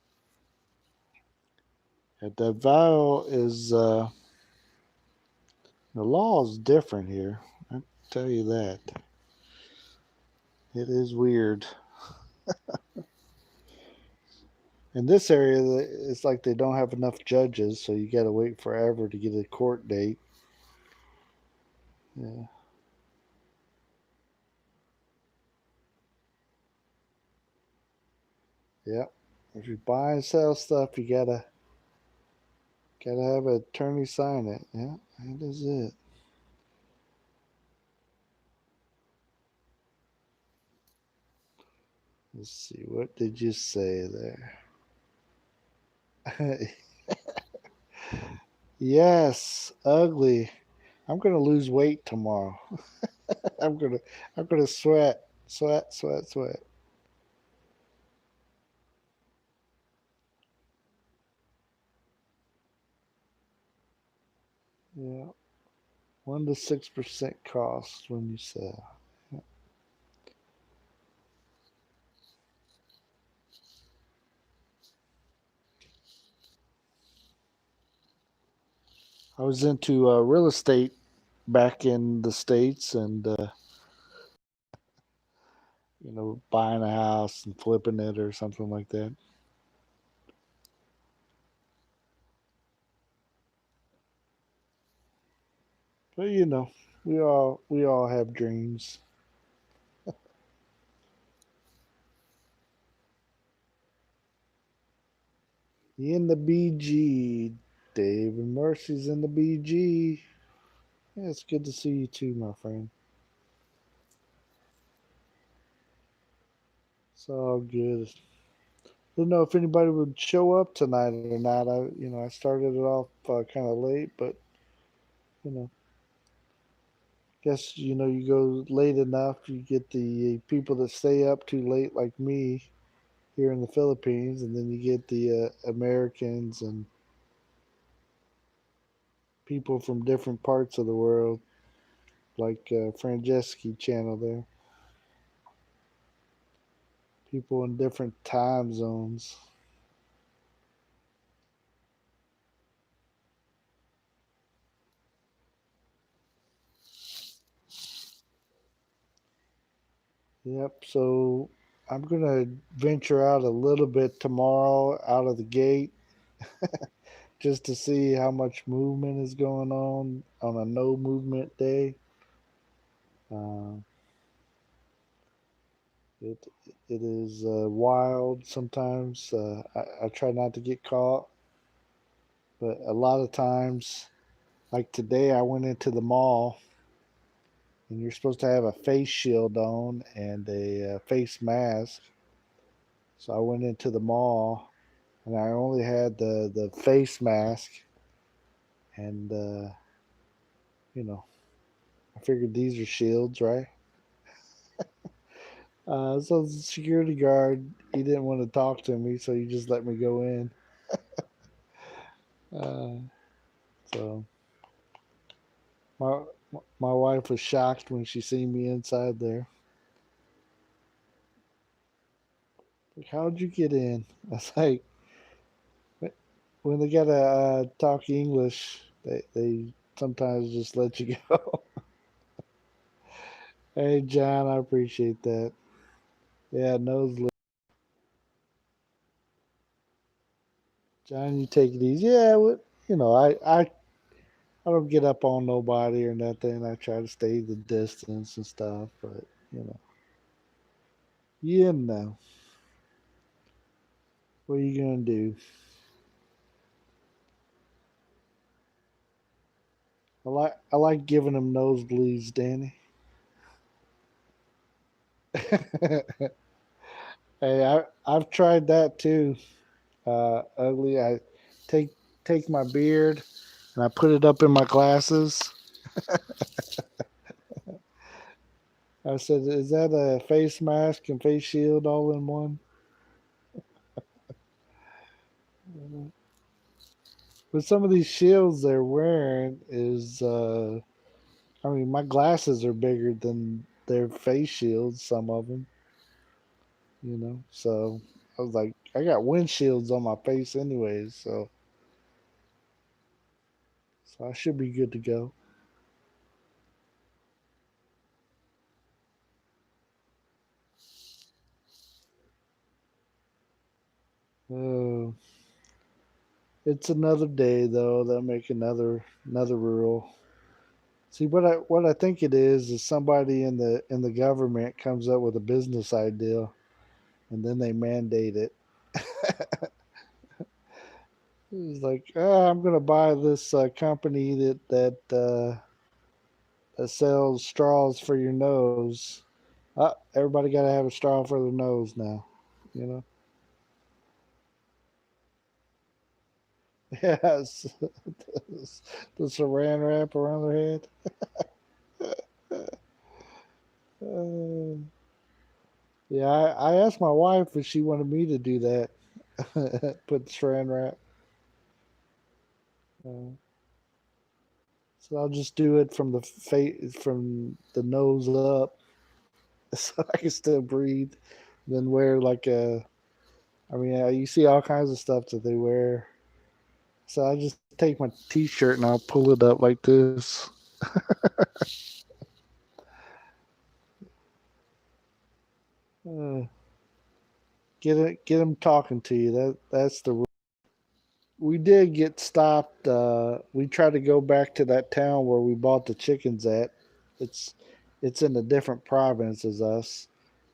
Speaker 1: yeah Davao is the law is different here. I tell you that it is weird. In this area, it's like they don't have enough judges, so you got to wait forever to get a court date. Yeah, yeah. If you buy and sell stuff, you gotta have an attorney sign it. Yeah, that is it. Let's see, what did you say there? Yes, ugly. I'm gonna lose weight tomorrow. I'm gonna I'm gonna sweat. Yeah, 1 to 6% cost when you sell. I was into real estate back in the states, and buying a house and flipping it or something like that. But we all have dreams. In the BG, Dave and Mercy's in the BG. Yeah, it's good to see you too, my friend. It's all good. Didn't know if anybody would show up tonight or not. I started it off kind of late, but you know, guess you go late enough, you get the people that stay up too late, like me here in the Philippines, and then you get the Americans and people from different parts of the world, like Franceschi channel there. People in different time zones. Yep. So I'm gonna venture out a little bit tomorrow out of the gate just to see how much movement is going on a no movement day. Uh, it it is wild sometimes. I try not to get caught, but a lot of times, like today, I went into the mall and you're supposed to have a face shield on and a face mask. So I went into the mall and I only had the face mask, and you know, I figured these are shields, right? So the security guard, he didn't want to talk to me, so he just let me go in. Uh, so my my wife was shocked when she seen me inside there. Like, how'd you get in? I was like, when they gotta talk English, they sometimes just let you go. Hey, John, I appreciate that. Yeah, nose. John, you take it easy. Yeah, I don't get up on nobody or nothing. I try to stay the distance and stuff, but you know, you know, what are you gonna do? I like giving them nosebleeds, Danny. Hey, I've tried that too. Ugly. I take take my beard and I put it up in my glasses. I said, "Is that a face mask and face shield all in one?" But some of these shields they're wearing is, I mean, my glasses are bigger than their face shields. Some of them, you know. So I was like, I got windshields on my face anyways, so I should be good to go. Uh, it's another day though. They'll make another rule. See what I think it is somebody in the government comes up with a business idea and then they mandate it. It's like, I'm gonna buy this company that sells straws for your nose. Everybody got to have a straw for their nose now. You know. Yes. The saran wrap around their head. Uh, yeah, I asked my wife if she wanted me to do that. Put the saran wrap. Uh, so I'll just do it from the face, from the nose up, so I can still breathe. Then wear like a. I mean, you see all kinds of stuff that they wear. So I just take my T-shirt and I'll pull it up like this. Uh, get them talking to you. That's the. We did get stopped. We tried to go back to that town where we bought the chickens at. It's it's in a different province as us.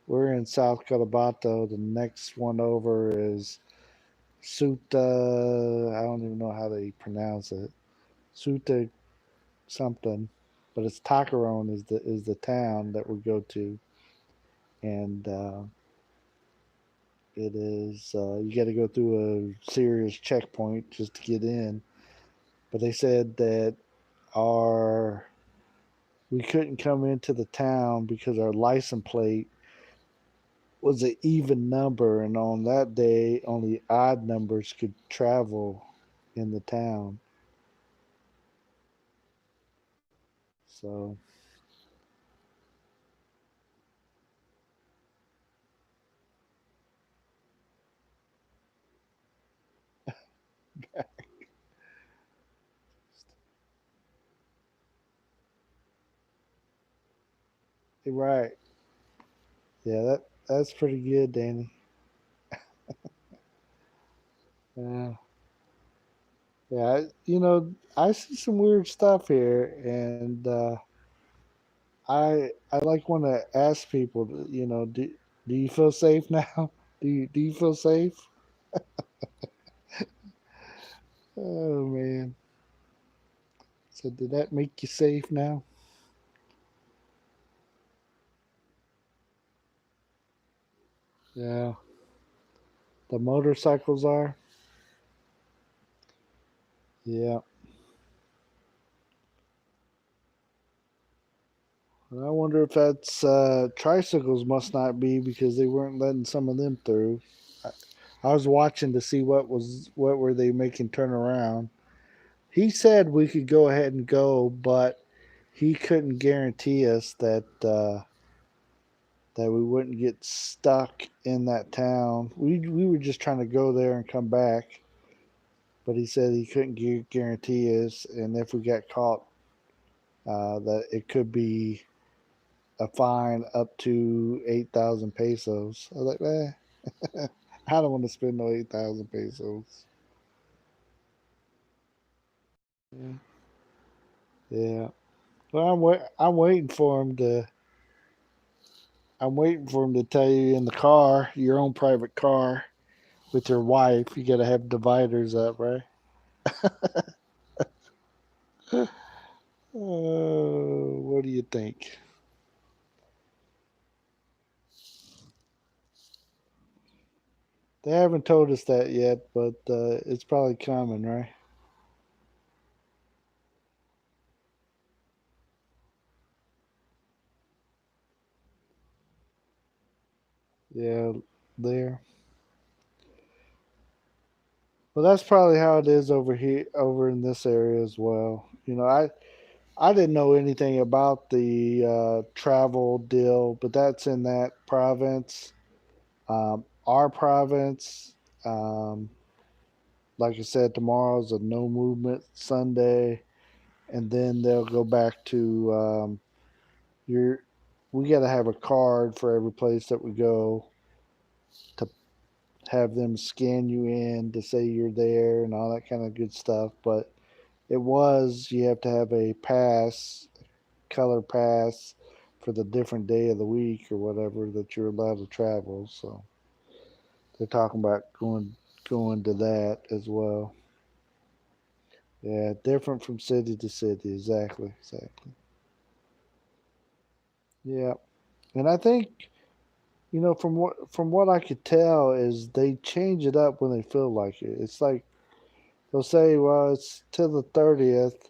Speaker 1: We're in South Cotabato. The next one over is Suta. I don't even know how they pronounce it. Suta something, but it's Takaron is the town that we go to, and it is you got to go through a serious checkpoint just to get in. But they said that our we couldn't come into the town because our license plate was an even number, and on that day only odd numbers could travel in the town. So right, Yeah, that's pretty good, Danny. Yeah, yeah. I see some weird stuff here, and I like want to ask people. Do you feel safe now? Do you feel safe? Oh man. So did that make you safe now? Yeah. The motorcycles are. Yeah. I wonder if that's tricycles must not be because they weren't letting some of them through. I, I was watching to see what were they making turn around. He said we could go ahead and go, but he couldn't guarantee us that we wouldn't get stuck in that town. We were just trying to go there and come back, but he said he couldn't guarantee us, and if we got caught, that it could be a fine up to 8,000 pesos. I was like, I don't want to spend no 8,000 pesos. Yeah. Yeah. Well, I'm waiting for him to. I'm waiting for him to tell you in the car, your own private car, with your wife, you got to have dividers up, right? What do you think? They haven't told us that yet, but it's probably coming, right? Yeah, there. Well, that's probably how it is over here, over in this area as well. I didn't know anything about the travel deal, but that's in that province. Our province, um, like I said, tomorrow's a no movement Sunday, and then they'll go back to your. We got to have a card for every place that we go to have them scan you in to say you're there and all that kind of good stuff. But you have to have a pass, color pass for the different day of the week or whatever that you're allowed to travel. So they're talking about going to that as well. Yeah, different from city to city. Exactly, exactly. Yeah, and I think from what I could tell is they change it up when they feel like it. It's like they'll say, "Well, it's till the 30th,"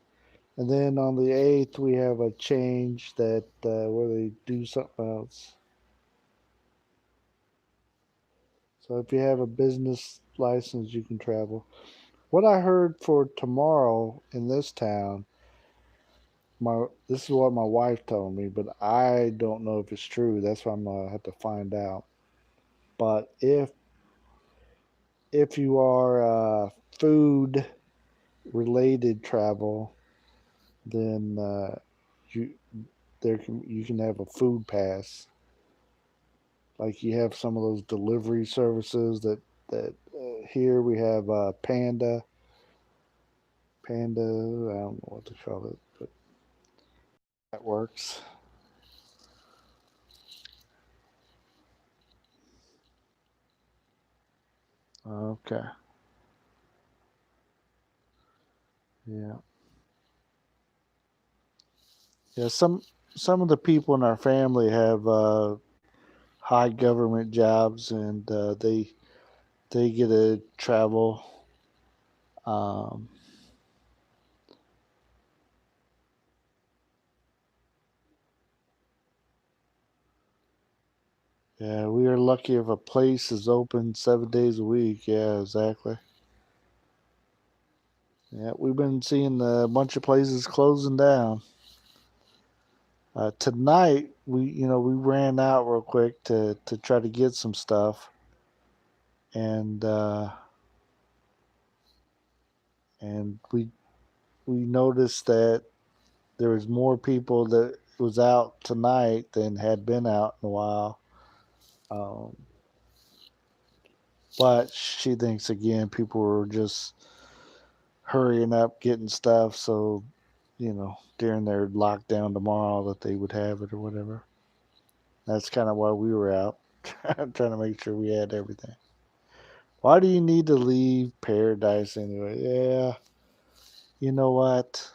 Speaker 1: and then on the 8th we have a change that where they do something else. So if you have a business license, you can travel. What I heard for tomorrow in this town, my this is what my wife told me, but I don't know if it's true. That's why I'm gonna have to find out. But if you are food related travel, then you you can have a food pass. Like you have some of those delivery services that here we have Panda. I don't know what to call it, but that works. Okay. Yeah. Yeah. Some of the people in our family have high government jobs, and they get to travel. Um, yeah, we are lucky if a place is open 7 days a week. Yeah, exactly. Yeah, we've been seeing a bunch of places closing down. Tonight, we ran out real quick to try to get some stuff, and we noticed that there was more people that was out tonight than had been out in a while. Um, but she thinks again people were just hurrying up getting stuff so during their lockdown tomorrow that they would have it or whatever. That's kind of why we were out trying to make sure we had everything. Why do you need to leave paradise anyway? Yeah, you know what?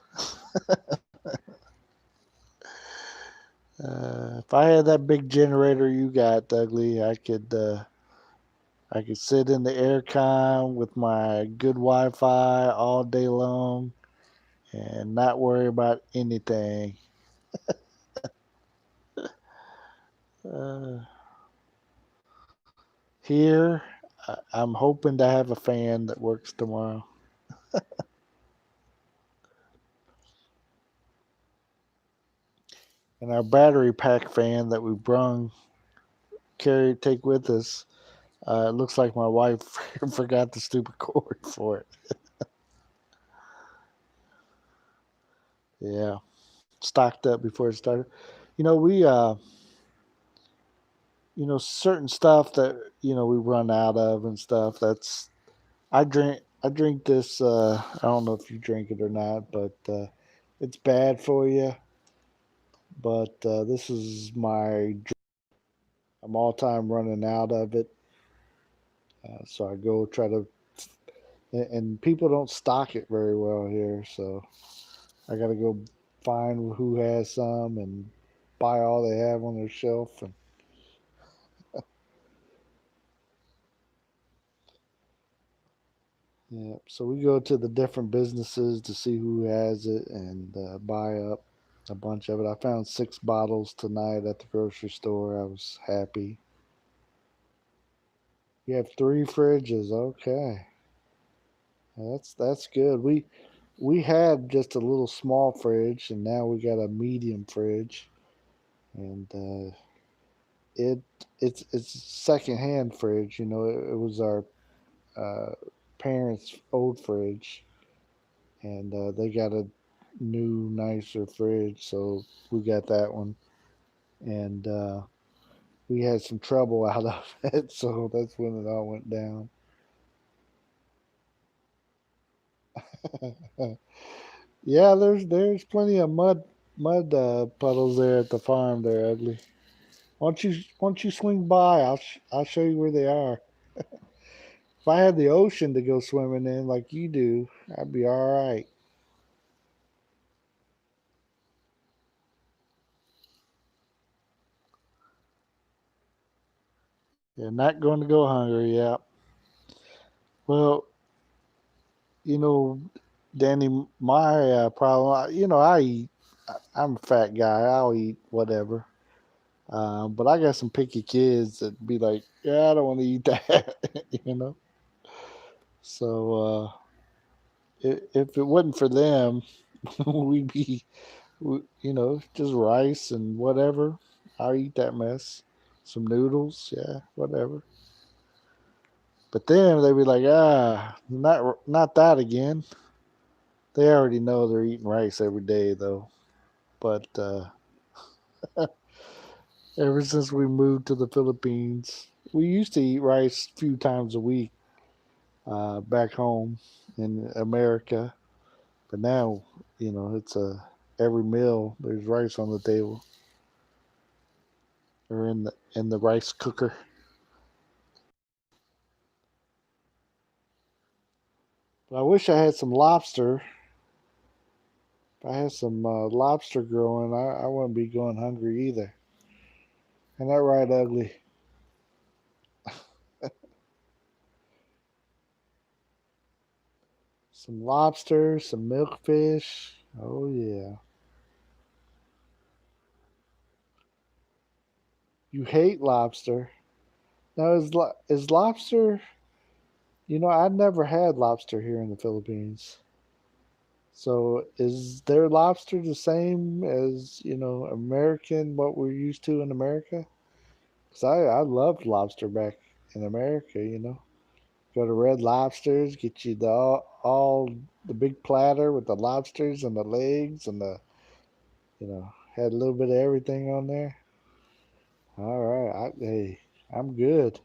Speaker 1: If I had that big generator you got, Dougly, I could sit in the aircon with my good Wi-Fi all day long and not worry about anything. Uh, Here, I'm hoping to have a fan that works tomorrow. And our battery pack fan that we brung, take with us, it looks like my wife forgot the stupid cord for it. Yeah, stocked up before it started. We certain stuff that we run out of and stuff. I drink this. I don't know if you drink it or not, but it's bad for you. But this is my. I'm all time running out of it, so I go try to. And people don't stock it very well here, so I got to go find who has some and buy all they have on their shelf. And yeah, so we go to the different businesses to see who has it and buy up a bunch of it. I found 6 bottles tonight at the grocery store. I was happy. You have 3 fridges, okay. That's good. We had just a little small fridge, and now we got a medium fridge, and it it's secondhand fridge. It was our uh, parents' old fridge, and they got a new, nicer fridge, so we got that one, and we had some trouble out of it, so that's when it all went down. Yeah, there's plenty of mud puddles there at the farm there, Ugly. Why don't you swing by? I'll show you where they are. If I had the ocean to go swimming in like you do, I'd be all right. You're not going to go hungry, yeah. Well, you know, Danny, my problem, I eat. I'm a fat guy. I'll eat whatever. But I got some picky kids that be like, yeah, I don't want to eat that, you know. So if it wasn't for them, we'd be, just rice and whatever. I'll eat that mess. Some noodles, yeah, whatever. But then they'd be like, not that again. They already know they're eating rice every day, though. But ever since we moved to the Philippines, we used to eat rice a few times a week back home in America. But now, it's every meal there's rice on the table or in the rice cooker. But I wish I had some lobster. If I had some lobster growing, I wouldn't be going hungry either. Ain't that right, Ugly? Some lobster, some milkfish. Oh yeah. You hate lobster. Now is lobster? I've never had lobster here in the Philippines. So is their lobster the same as American what we're used to in America? Cause I loved lobster back in America. Go to Red Lobsters, get you all the big platter with the lobsters and the legs and had a little bit of everything on there. All right, hey. I'm good.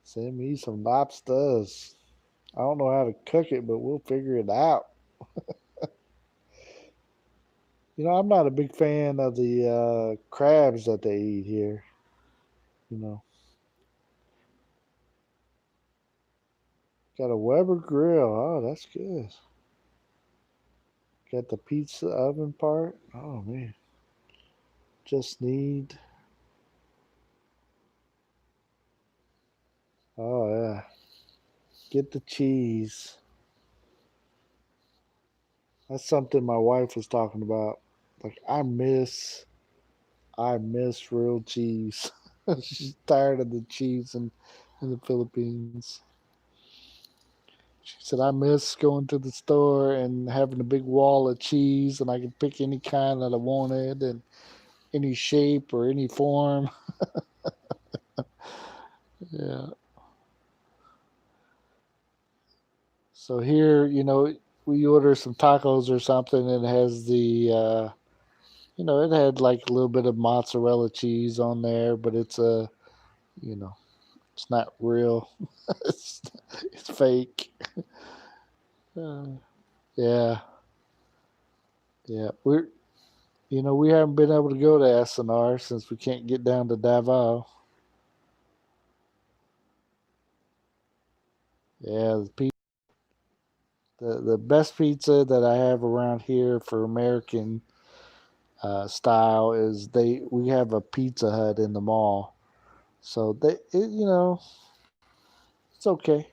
Speaker 1: Send me some lobsters. I don't know how to cook it, but we'll figure it out. I'm not a big fan of the crabs that they eat here. You know, got a Weber grill. Oh, that's good. Got the pizza oven part. Oh man, just need. Oh yeah, get the cheese. That's something my wife was talking about. Like I miss real cheese. She's tired of the cheese in the Philippines. She said, I miss going to the store and having a big wall of cheese and I could pick any kind that I wanted and any shape or any form. Yeah. So here, we order some tacos or something and it has it had like a little bit of mozzarella cheese on there, but you know, it's not real. it's, it's fake. Uh, yeah. Yeah. We haven't been able to go to SNR since we can't get down to Davao. Yeah, the best pizza that I have around here for American style is we have a Pizza Hut in the mall, so it's okay.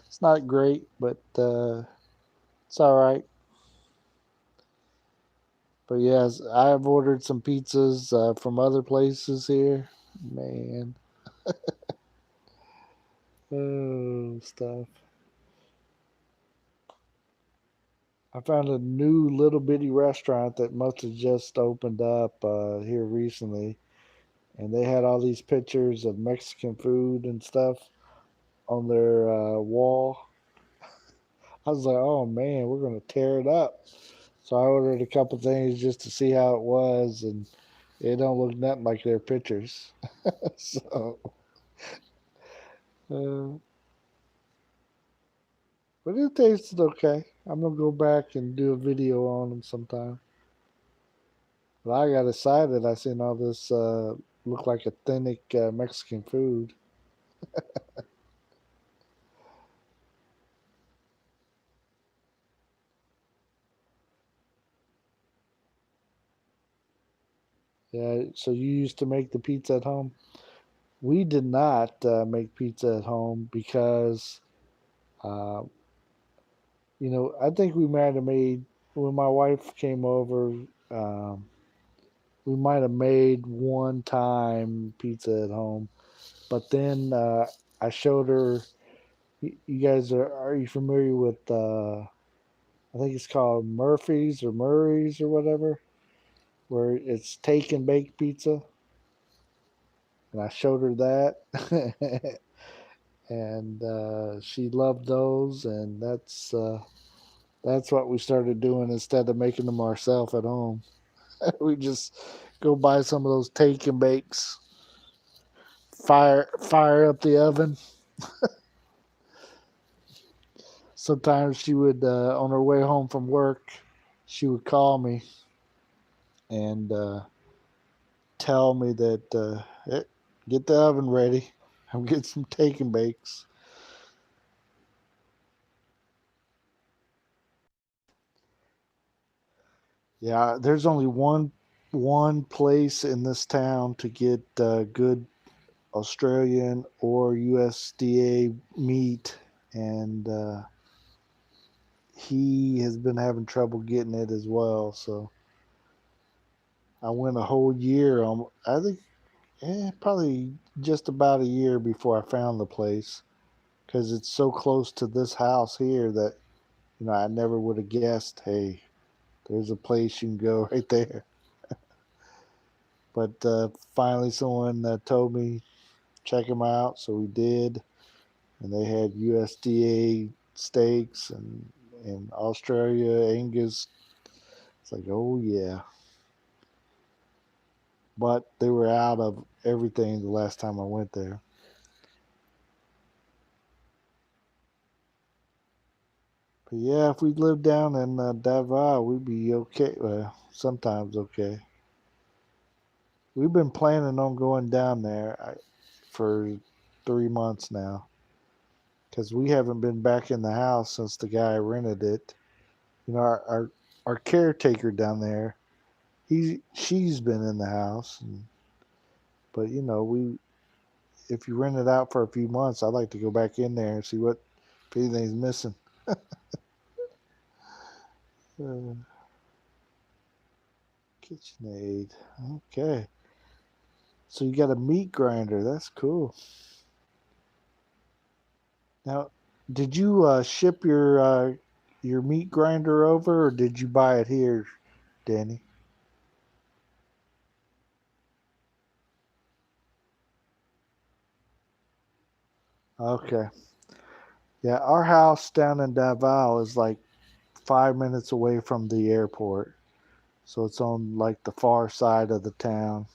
Speaker 1: It's not great, but it's all right. But yes, I've ordered some pizzas from other places here. Man, oh stuff. I found a new little bitty restaurant that must have just opened up here recently, and they had all these pictures of Mexican food and stuff on their wall. I was like, oh man, we're gonna tear it up. So I ordered a couple things just to see how it was, and it don't look nothing like their pictures. so, uh, but it tasted okay. I'm gonna go back and do a video on them sometime. But I got excited. I seen all this look like authentic Mexican food. Yeah. So you used to make the pizza at home? We did not make pizza at home because, uh, I think we might have made when my wife came over. Um, we might have made one time pizza at home, but then I showed her. You guys are you familiar with? I think it's called Murphy's or Murray's or whatever, where it's take and bake pizza, and I showed her that, and she loved those, and that's what we started doing instead of making them ourselves at home. We just go buy some of those take and bakes, fire up the oven. Sometimes she would, on her way home from work, she would call me and tell me that hey, get the oven ready. I'm getting some take and bakes. Yeah, there's only one place in this town to get good Australian or USDA meat, and he has been having trouble getting it as well. So I went a whole year on. I think probably just about a year before I found the place because it's so close to this house here that I never would have guessed. Hey, there's a place you can go right there. But finally, someone told me check them out, so we did, and they had USDA steaks and Australia Angus. It's like, oh yeah, but they were out of everything the last time I went there. But yeah, if we lived down in Davao, we'd be okay. Well, sometimes okay. We've been planning on going down there for 3 months now because we haven't been back in the house since the guy rented it. You know, our caretaker down there, she's been in the house, but you know, we if you rent it out for a few months, I'd like to go back in there and see what if anything's missing. Uh, KitchenAid, okay. So you got a meat grinder. That's cool. Now, did you ship your meat grinder over, or did you buy it here, Danny? Okay. Yeah, our house down in Davao is like 5 minutes away from the airport, so it's on like the far side of the town.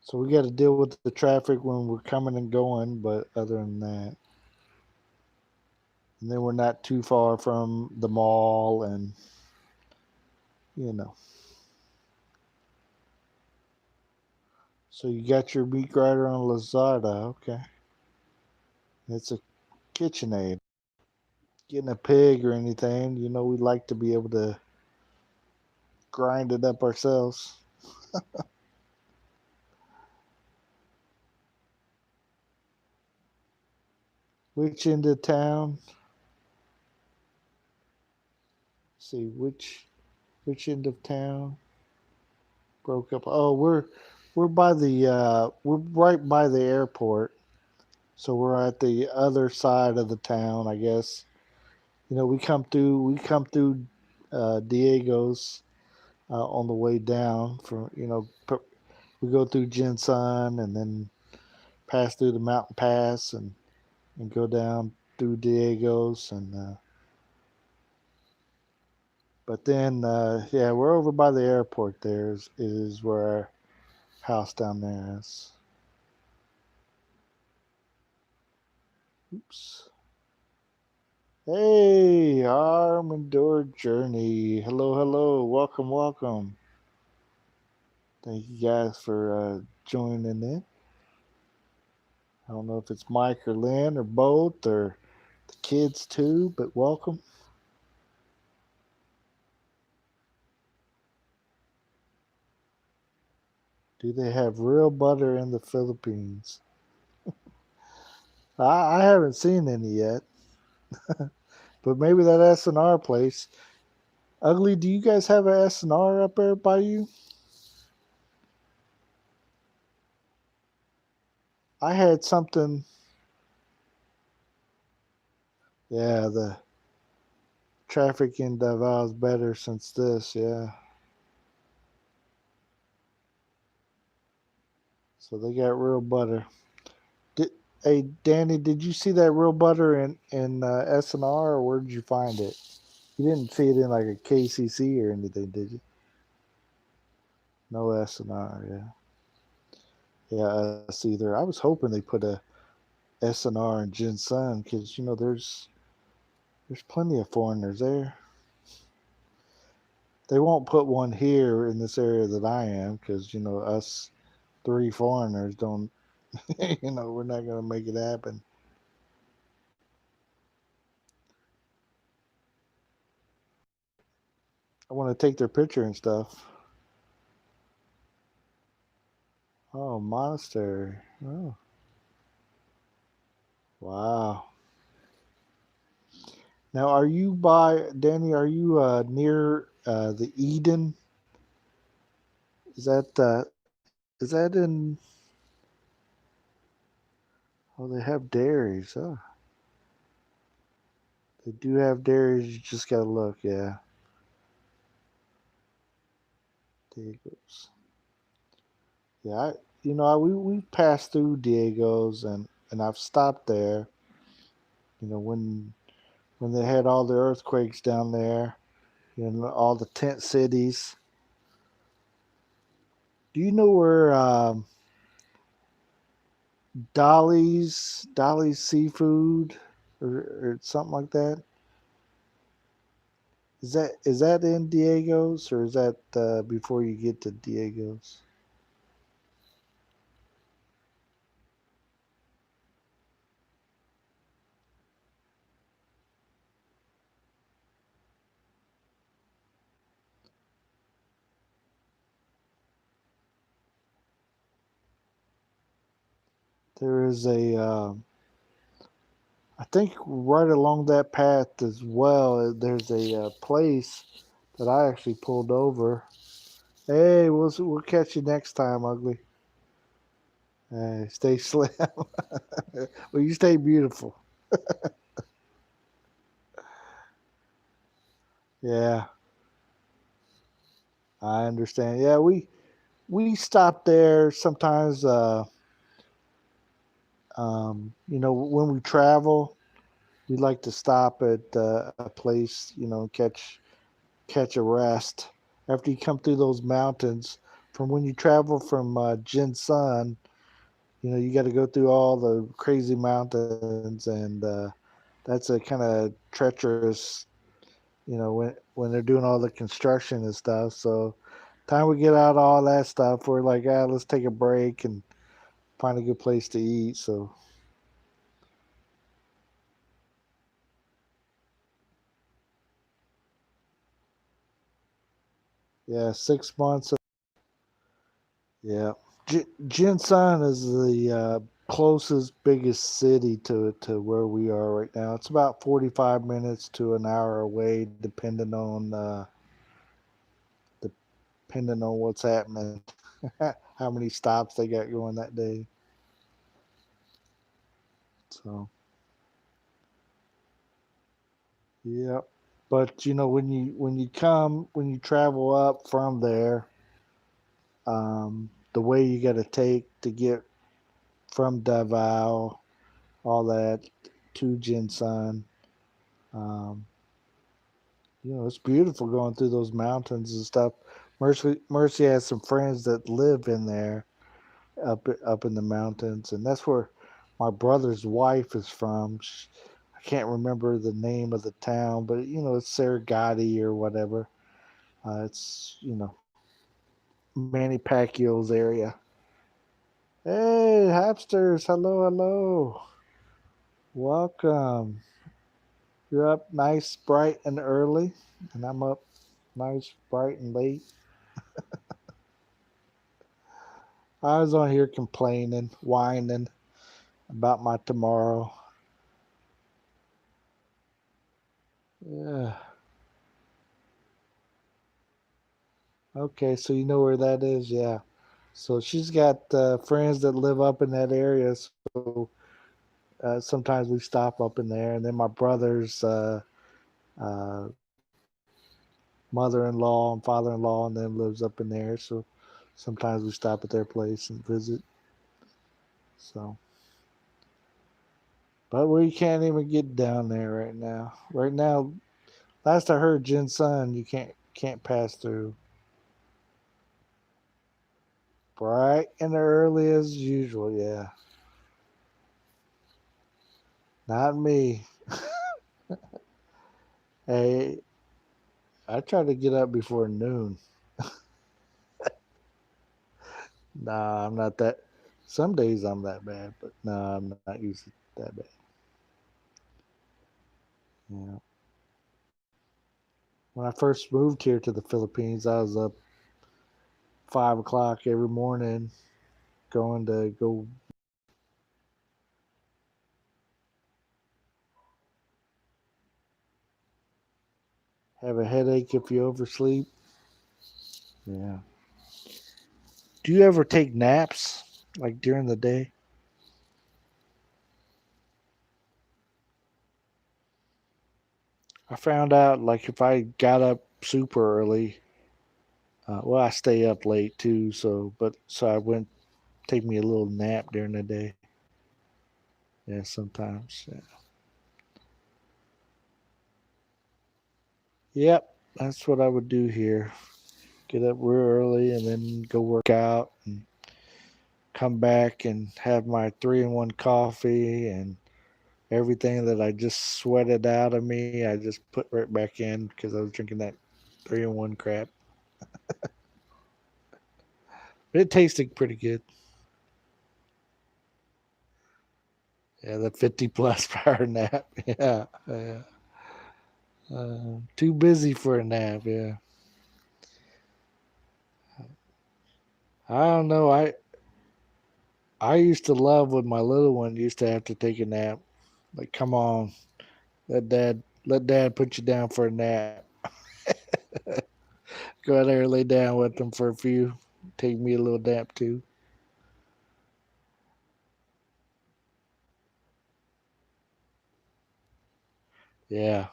Speaker 1: So we got to deal with the traffic when we're coming and going, but other than that, and then we're not too far from the mall, and you know. So you got your meat grinder on Lazada, okay? It's a KitchenAid. Getting a pig or anything, you know, we like to be able to grind it up ourselves. Which end of town? Let's see which end of town broke up. Oh, we're by the we're right by the airport, so we're at the other side of the town, I guess. You know, we come through Diego's on the way down from we go through Jhen and then pass through the mountain pass and go down through Diego's but then yeah, we're over by the airport. There is where our house down there is. Oops. Hey, Journey. Hello, hello. Welcome, welcome. Thank you guys for joining in. I don't know if it's Mike or Lynn or both or the kids too, but welcome. Do they have real butter in the Philippines? I haven't seen any yet, but maybe that S&R place. Ugly, do you guys have a S&R up there by you? I had something. Yeah, the traffic in Davao is better since this. Yeah, so they got real butter. Did, hey, Danny, did you see that real butter in S&R, or where did you find it? You didn't see it in like a KCC or anything, did you? No S&R. Yeah, yeah, us either. I was hoping they put a S&R in Jhen because there's plenty of foreigners there. They won't put one here in this area that I am because us three foreigners don't. We're not gonna make it happen. I want to take their picture and stuff. Oh, monastery. Oh, wow. Now, are you by Danny? Are you near the Eden? Is that in? Oh, they have dairies. Oh, they do have dairies. You just gotta look. Yeah, Diego's. Yeah, we passed through Diego's and I've stopped there. When when they had all the earthquakes down there, all the tent cities. Do you know where Dolly's Seafood or something like that? Is that in Diego's, or is that before you get to Diego's? There is I think right along that path as well. There's a place that I actually pulled over. Hey, we'll catch you next time, ugly. Hey, stay slim. Well, you stay beautiful. Yeah, I understand. Yeah, we stop there sometimes. When we travel, we like to stop at a place, catch a rest after you come through those mountains. From when you travel from Jhen, you got to go through all the crazy mountains, and that's a kind of treacherous, when they're doing all the construction and stuff. So, time we get out of all that stuff, we're like, let's take a break and find a good place to eat. So, yeah, 6 months. Yeah. Jinsan is the closest, biggest city to where we are right now. It's about 45 minutes to an hour away, depending on what's happening, how many stops they got going that day. So, yeah. But when you travel up from there, the way you got to take to get from Davao, all that to Jinsan. Um, it's beautiful going through those mountains and stuff. Mercy has some friends that live in there, up in the mountains, and that's where my brother's wife is from. I can't remember the name of the town, but it's Saragati or whatever. It's Manny Pacquiao's area. Hey, Hapsters! Hello, hello. Welcome. You're up nice, bright, and early, and I'm up nice, bright, and late. I was on here complaining, whining about my tomorrow. Yeah. Okay, so you know where that is, yeah. So she's got friends that live up in that area. So sometimes we stop up in there, and then my brother's uh, mother-in-law and father-in-law, and then lives up in there. So sometimes we stop at their place and visit. So, but we can't even get down there right now. Right now, last I heard, Jinsun, you can't pass through. Bright and early as usual, yeah. Not me. Hey, I try to get up before noon. Nah, I'm not that. Some days I'm that bad, but nah, I'm not usually that bad. Yeah. When I first moved here to the Philippines, I was up 5 o'clock every morning, going to go have a headache if you oversleep. Yeah. Do you ever take naps like during the day? I found out like if I got up super early, well, I stay up late too. So I went take me a little nap during the day. Yeah, sometimes. Yeah. Yep, that's what I would do here. Get up real early and then go work out and come back and have my 3-in-1 coffee and everything that I just sweated out of me. I just put right back in because I was drinking that 3-in-1 crap. But it tasted pretty good. Yeah, the 50 plus power nap. Yeah, yeah. Too busy for a nap. Yeah. I don't know. I used to love when my little one used to have to take a nap. Like, come on, let dad put you down for a nap. Go out there and lay down with them for a few. Take me a little nap too. Yeah.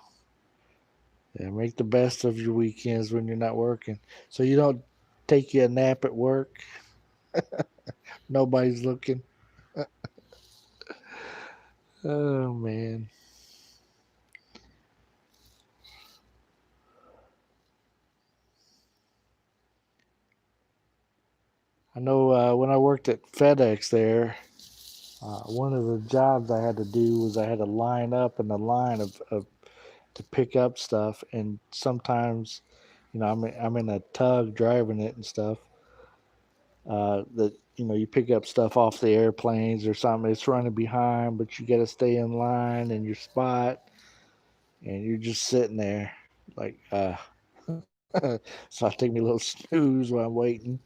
Speaker 1: Yeah. Make the best of your weekends when you're not working. So you don't take you a nap at work. Nobody's looking. Oh man. I know when I worked at FedEx there, one of the jobs I had to do was I had to line up in the line of to pick up stuff, and sometimes, I'm in a tug driving it and stuff. That you pick up stuff off the airplanes or something. It's running behind, but you got to stay in line in your spot, and you're just sitting there like. So I take me a little snooze while I'm waiting.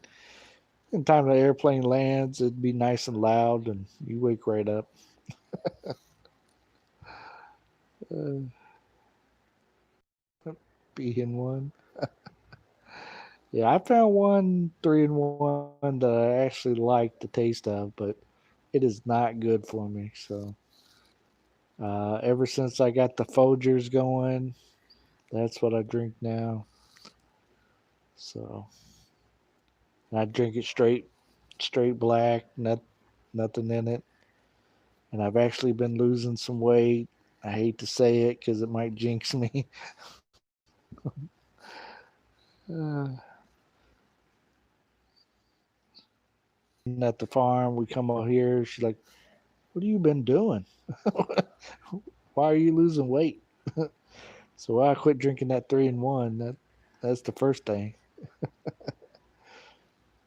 Speaker 1: And time the airplane lands, it'd be nice and loud, and you wake right up. Uh, Being one. Yeah, I found one 3-in-1 that I actually like the taste of, but it is not good for me. So ever since I got the Folgers going, that's what I drink now. So I drink it straight black, nothing in it. And I've actually been losing some weight. I hate to say it because it might jinx me. Uh, at the farm, we come out here. She's like, "What have you been doing? Why are you losing weight?" So I quit drinking that 3-in-1. That's the first thing.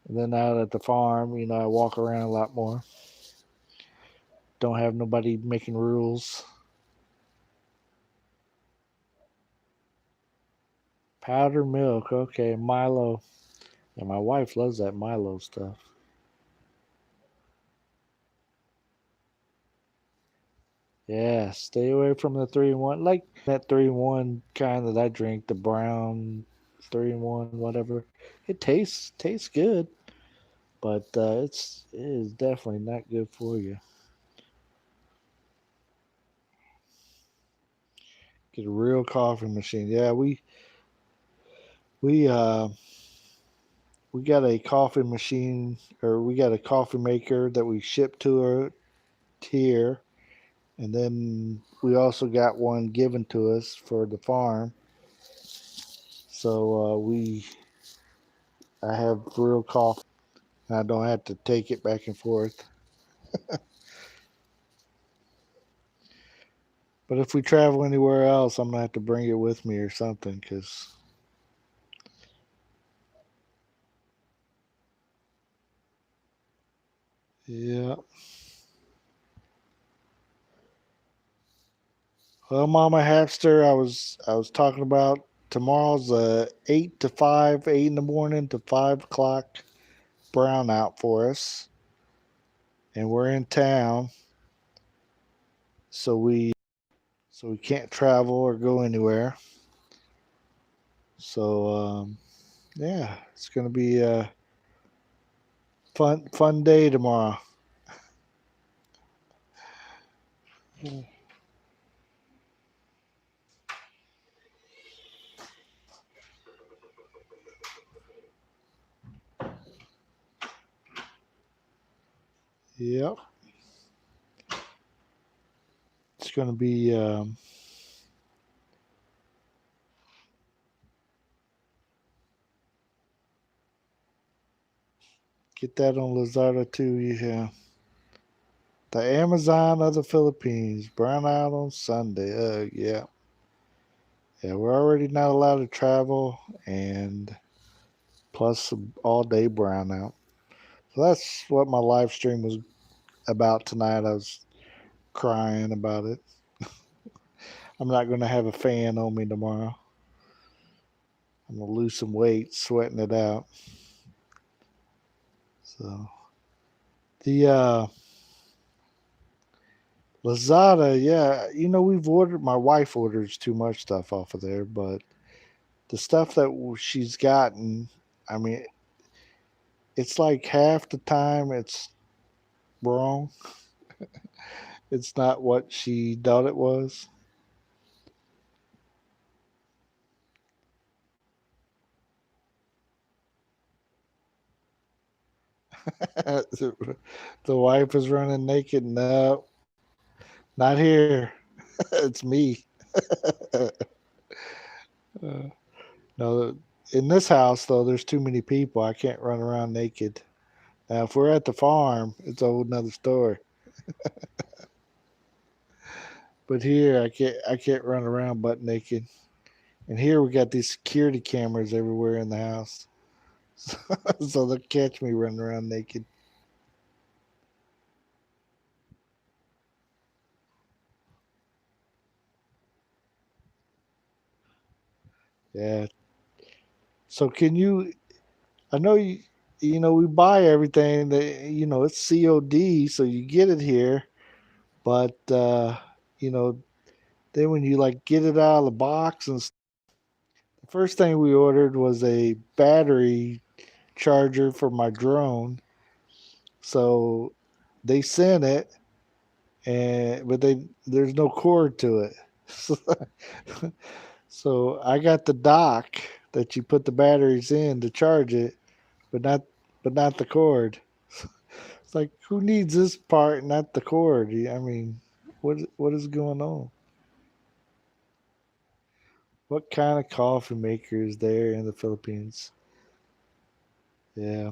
Speaker 1: And then out at the farm, I walk around a lot more. Don't have nobody making rules. Powdered milk, okay. Milo. Yeah, my wife loves that Milo stuff. Yeah, stay away from the 3-in-1. Like that 3-in-1 kind that I drink, the brown 3-in-1, whatever. It tastes good, but it is definitely not good for you. Get a real coffee machine. Yeah, we uh we got a coffee machine, or we got a coffee maker that we ship to her here, and then we also got one given to us for the farm. So I have real coffee. I don't have to take it back and forth. But if we travel anywhere else, I'm gonna have to bring it with me or something. Cause yeah. Well, Mama Hamster, I was talking about tomorrow's 8 to 5, 8 in the morning to 5 o'clock brownout for us, and we're in town, so we can't travel or go anywhere. So yeah, it's gonna be a fun day tomorrow. Yep, it's gonna be Get that on Lazada too. Yeah. The Amazon of the Philippines. Brown out on Sunday. Yeah. Yeah, we're already not allowed to travel, and plus all day brownout. So that's what my live stream was about tonight. I was crying about it. I'm not going to have a fan on me tomorrow. I'm going to lose some weight sweating it out. So the Lazada, yeah, we've ordered. My wife orders too much stuff off of there, but the stuff that she's gotten, I mean, it's like half the time it's wrong. It's not what she thought it was. The wife is running naked. No, not here. It's me. Uh, no, in this house though, there's too many people. I can't run around naked. Now, if we're at the farm, it's a whole nother story. But here, I can't run around butt naked. And here we got these security cameras everywhere in the house, so they'll catch me running around naked. Yeah. So can you? I know you. We buy everything that it's COD, so you get it here. But you know, then when you like get it out of the box and the first thing we ordered was a battery charger for my drone. So they sent it, and but there's no cord to it. So I got the dock that you put the batteries in to charge it, but not the cord. It's like, who needs this part, not the cord? I mean, what is going on? What kind of coffee maker is there in the Philippines? Yeah,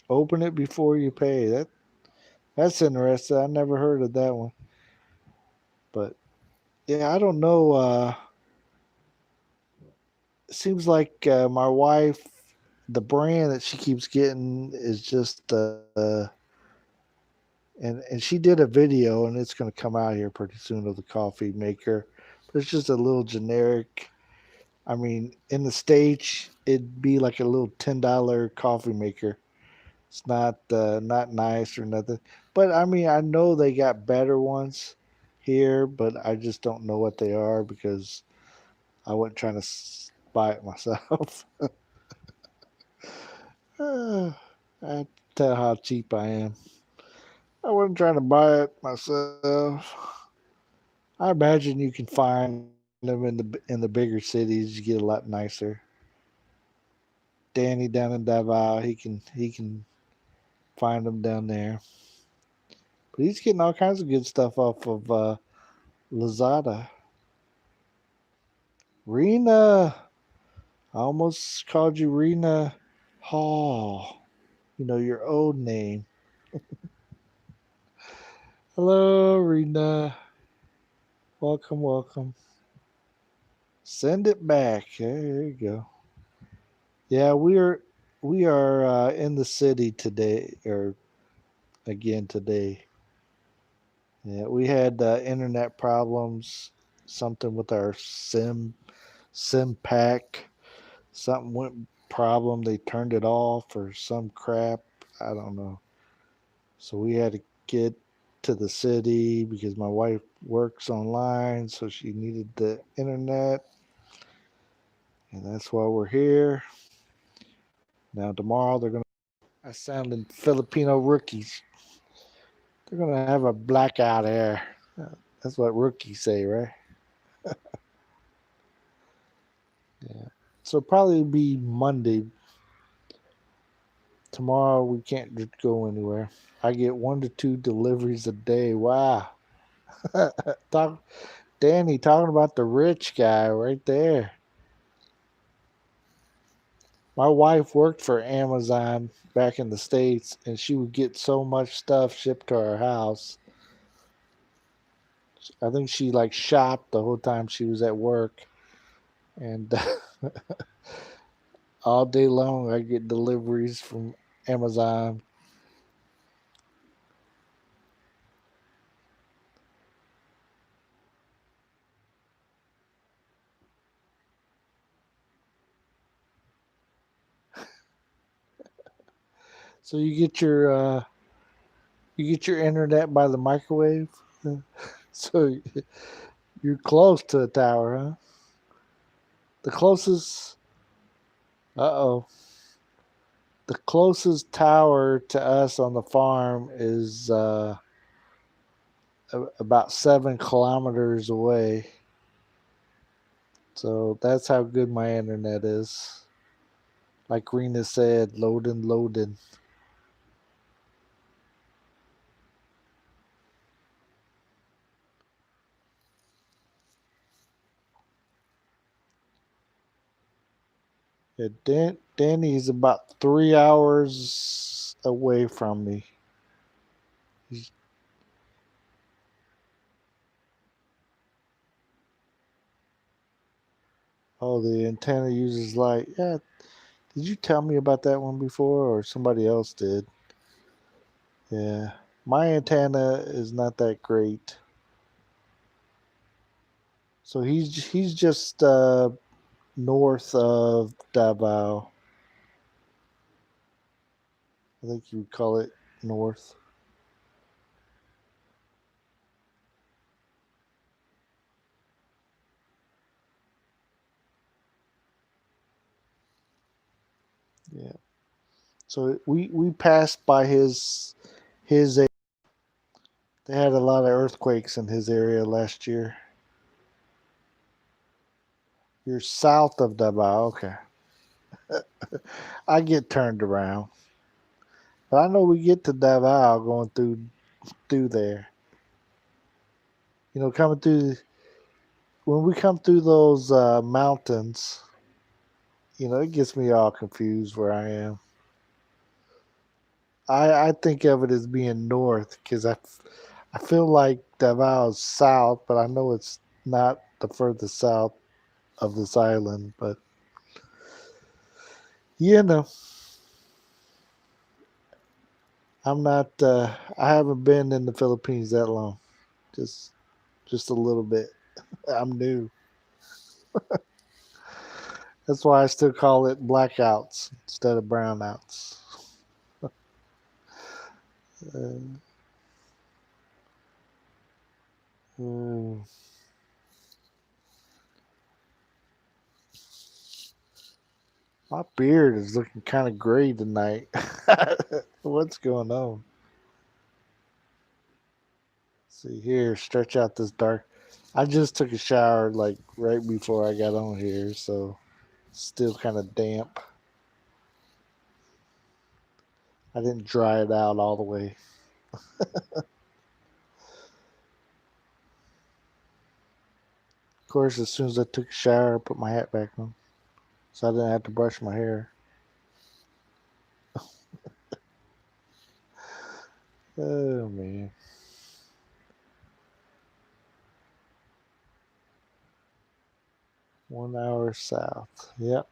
Speaker 1: open it before you pay. That's interesting. I never heard of that one. But yeah, I don't know. It seems like my wife, the brand that she keeps getting is just and she did a video, and it's going to come out here pretty soon of the coffee maker. But it's just a little generic. I mean, in the States, it'd be like a little $10 coffee maker. It's not nice or nothing. But I mean, I know they got better ones here, but I just don't know what they are because I wasn't trying to buy it myself. I tell how cheap I am. I wasn't trying to buy it myself. I imagine you can find them in the bigger cities. You get a lot nicer. Danny down in Davao, he can find them down there. But he's getting all kinds of good stuff off of Lazada. Rena, I almost called you Rena Hall. Your old name. Hello, Rena. Welcome, welcome. Send it back. There you go. Yeah, we are in the city today, or again today. Yeah, we had internet problems. Something with our sim pack. Something went problem. They turned it off or some crap. I don't know. So we had to get to the city because my wife works online, so she needed the internet, and that's why we're here. Now tomorrow they're gonna. I sounding Filipino rookies. They're gonna have a blackout there. That's what rookies say, right? Yeah. So probably be Monday. Tomorrow we can't just go anywhere. I get 1 to 2 deliveries a day. Wow. Talk, Danny talking about the rich guy right there. My wife worked for Amazon back in the States, and she would get so much stuff shipped to our house. I think she like shopped the whole time she was at work, and all day long I get deliveries from Amazon. So you get your internet by the microwave. So you're close to a tower, huh? The closest. Uh-oh. The closest tower to us on the farm is about 7 kilometers away. So that's how good my internet is. Like Rena said, loading, loading. Yeah, Danny's about 3 hours away from me. He's, oh, the antenna uses light. Yeah, did you tell me about that one before, or somebody else did? Yeah, my antenna is not that great. So he's just north of Davao. I think you would call it north. Yeah. So we passed by his. They had a lot of earthquakes in his area last year. You're south of Davao. Okay. I get turned around, but I know we get to Davao going through there. You know, coming through when we come through those mountains. You know, it gets me all confused where I am. I think of it as being north because I feel like Davao is south, but I know it's not the furthest south of this island. But you know, I'm not. I haven't been in the Philippines that long. Just just a little bit. I'm new. That's why I still call it blackouts instead of brownouts. Uh, mm, my beard is looking kind of gray tonight. What's going on? See here, stretch out this dark. I just took a shower like right before I got on here, so it's still kind of damp. I didn't dry it out all the way. Of course, as soon as I took a shower, I put my hat back on, so I didn't have to brush my hair. Oh man, 1 hour south. Yep,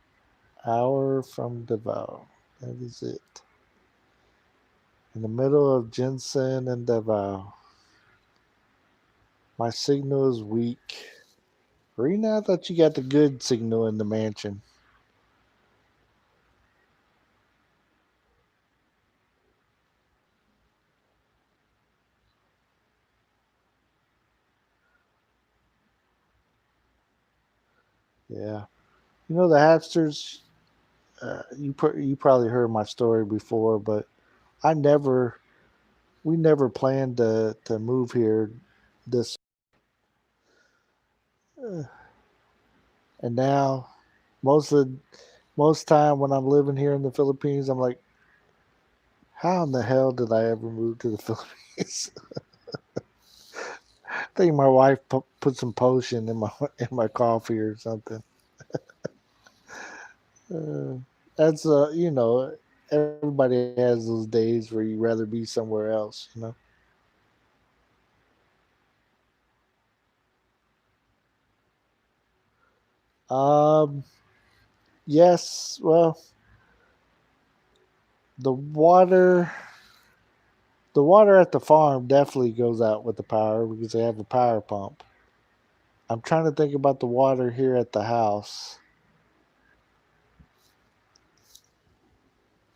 Speaker 1: hour from Davao. That is it. In the middle of Jensen and Davao. My signal is weak. Rena, I thought you got the good signal in the mansion. Yeah. You know the hamsters. You probably heard my story before, but I never we never planned to move here. This uh, and now most of most time when I'm living here in the Philippines, I'm like, how in the hell did I ever move to the Philippines? I think my wife put some potion in my coffee or something. Uh, that's everybody has those days where you'd rather be somewhere else. Um, yes. Well, the water, the water at the farm definitely goes out with the power because they have a power pump. I'm trying to think about the water here at the house.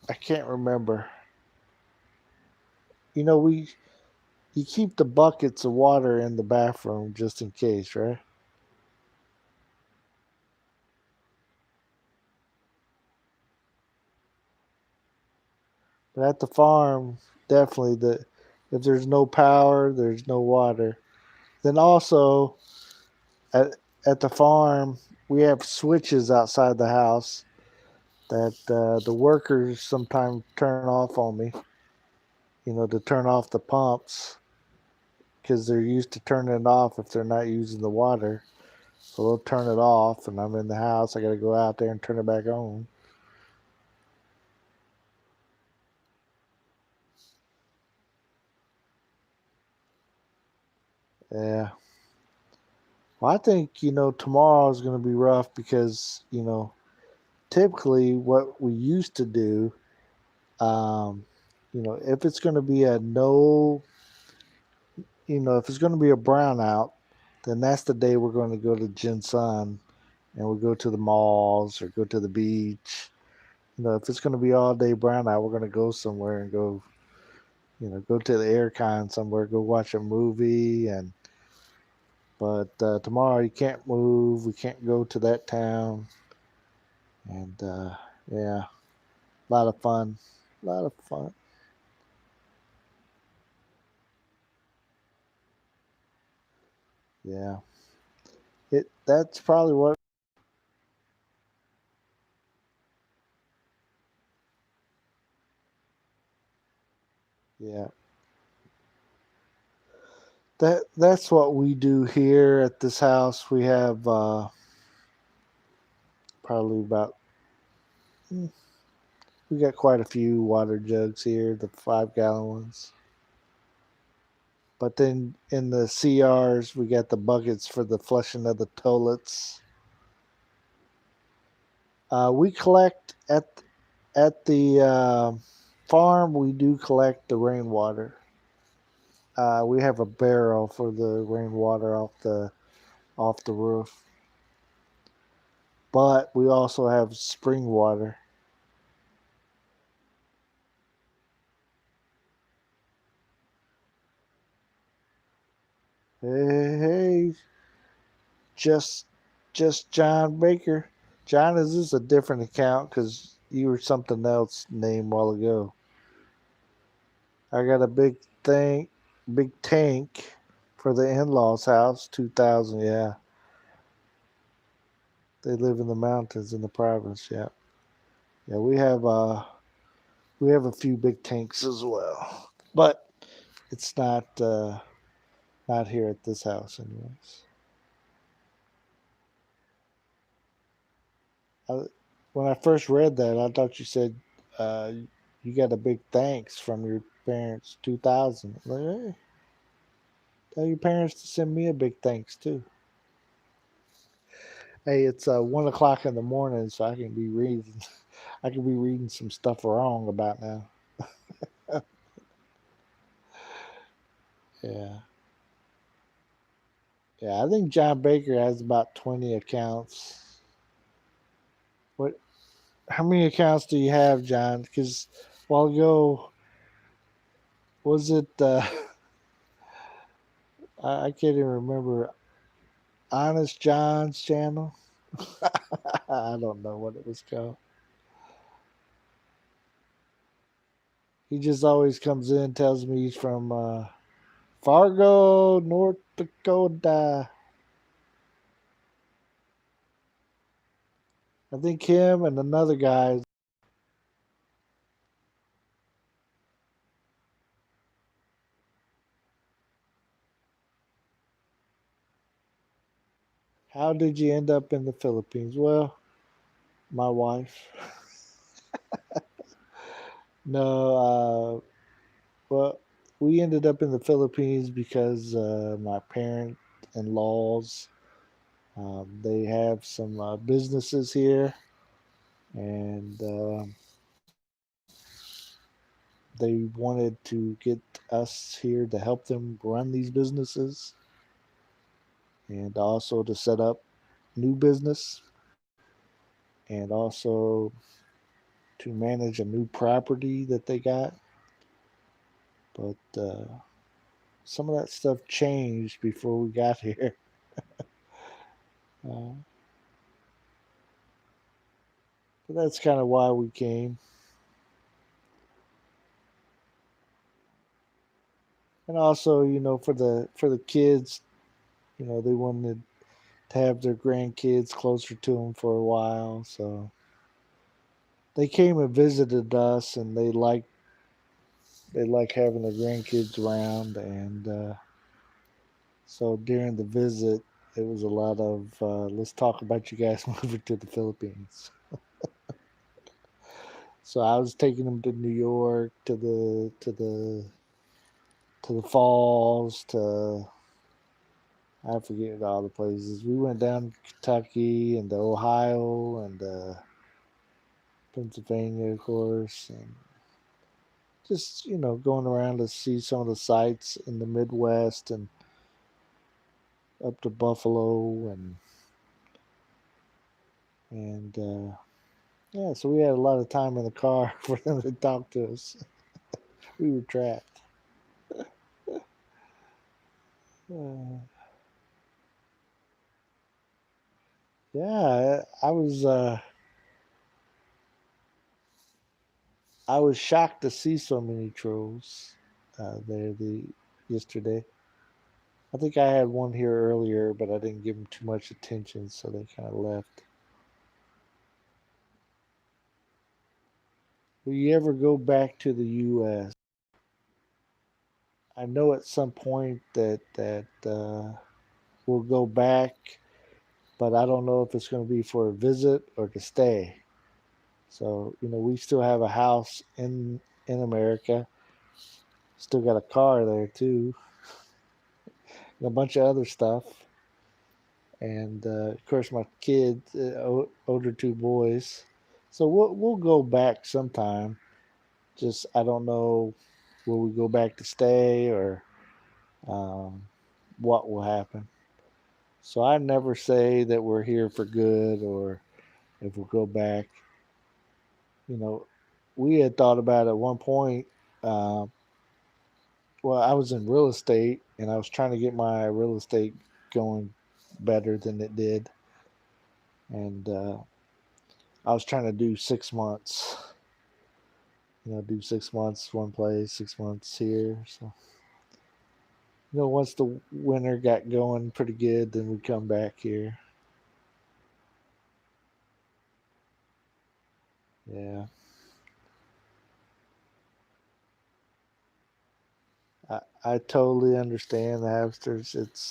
Speaker 1: I can't remember. We you keep the buckets of water in the bathroom just in case, right? But at the farm, definitely the if there's no power, there's no water. Then also at at the farm, we have switches outside the house that the workers sometimes turn off on me. To turn off the pumps because they're used to turning it off if they're not using the water. So they'll turn it off, and I'm in the house. I got to go out there and turn it back on. Yeah. Well, I think tomorrow is going to be rough because typically what we used to do, um, if it's going to be a no, if it's going to be a brownout, then that's the day we're going to go to Jhen and we'll go to the malls or go to the beach. If it's going to be all day brownout, we're going to go somewhere and go to the aircon somewhere, go watch a movie. But tomorrow you can't move. We can't go to that town. And yeah, a lot of fun. A lot of fun. Yeah. That's probably what. Yeah. That's what we do here at this house. We have probably about mm, we got quite a few water jugs here, the 5-gallon ones. But then in the CRs, we got the buckets for the flushing of the toilets. We collect at the farm. We do collect the rainwater. We have a barrel for the rainwater off the roof, but we also have spring water. Hey, hey, just just John Baker. John, is this a different account? Because you were something else named a while ago. I got a big tank for the in-laws' house. 2,000. Yeah, they live in the mountains in the province. Yeah, yeah. We have a few big tanks as well, but it's not here at this house, anyways. I, when I first read that, I thought you said uh, you got a big thanks from your parents. 2,000. Like, hey, tell your parents to send me a big thanks too. Hey, it's 1 o'clock in the morning, so I can be reading. I can be reading some stuff wrong about now. Yeah, yeah. I think John Baker has about 20 accounts. What? How many accounts do you have, John? Because a while ago, was it? I can't even remember. Honest John's channel. I don't know what it was called. He just always comes in, tells me he's from Fargo, North Dakota. I think him and another guy. How did you end up in the Philippines? Well, my wife. No, well, we ended up in the Philippines because my parent-in-laws, they have some businesses here, and they wanted to get us here to help them run these businesses and also to set up new business and also to manage a new property that they got. But some of that stuff changed before we got here. Uh, but that's kind of why we came. And also, for the kids, they wanted to have their grandkids closer to them for a while. So they came and visited us, and they like having their grandkids around. And so during the visit, it was a lot of let's talk about you guys moving to the Philippines. So I was taking them to New York, to the falls, to I forget all the places. We went down to Kentucky and to Ohio and Pennsylvania, of course, and just going around to see some of the sites in the Midwest and up to Buffalo and yeah. So we had a lot of time in the car for them to talk to us. We were trapped. Uh, yeah, I was shocked to see so many trolls there yesterday. I think I had one here earlier, but I didn't give them too much attention, so they kind of left. Will you ever go back to the U.S.? I know at some point that we'll go back, but I don't know if it's going to be for a visit or to stay. So we still have a house in America. Still got a car there too, and a bunch of other stuff. And of course, my kids, older two boys. So we'll go back sometime. Just I don't know, will we go back to stay or um, what will happen. So I never say that we're here for good or if we'll go back. You know, we had thought about at one point. Uh, well, I was in real estate and I was trying to get my real estate going better than it did, and I was trying to do 6 months. Do 6 months one place, 6 months here. So once the winter got going pretty good, then we come back here. Yeah, I totally understand the hamsters. It's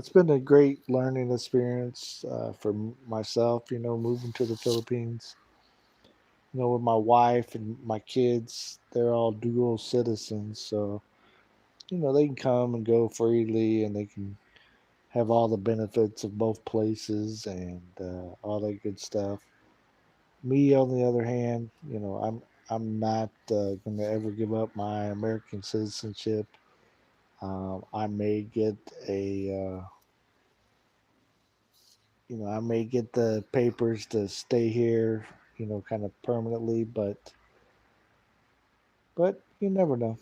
Speaker 1: been a great learning experience for myself. Moving to the Philippines. With my wife and my kids, they're all dual citizens, so they can come and go freely, and they can have all the benefits of both places and all that good stuff. Me, on the other hand, I'm not going to ever give up my American citizenship. I may get I may get the papers to stay here, kind of permanently, but you never know.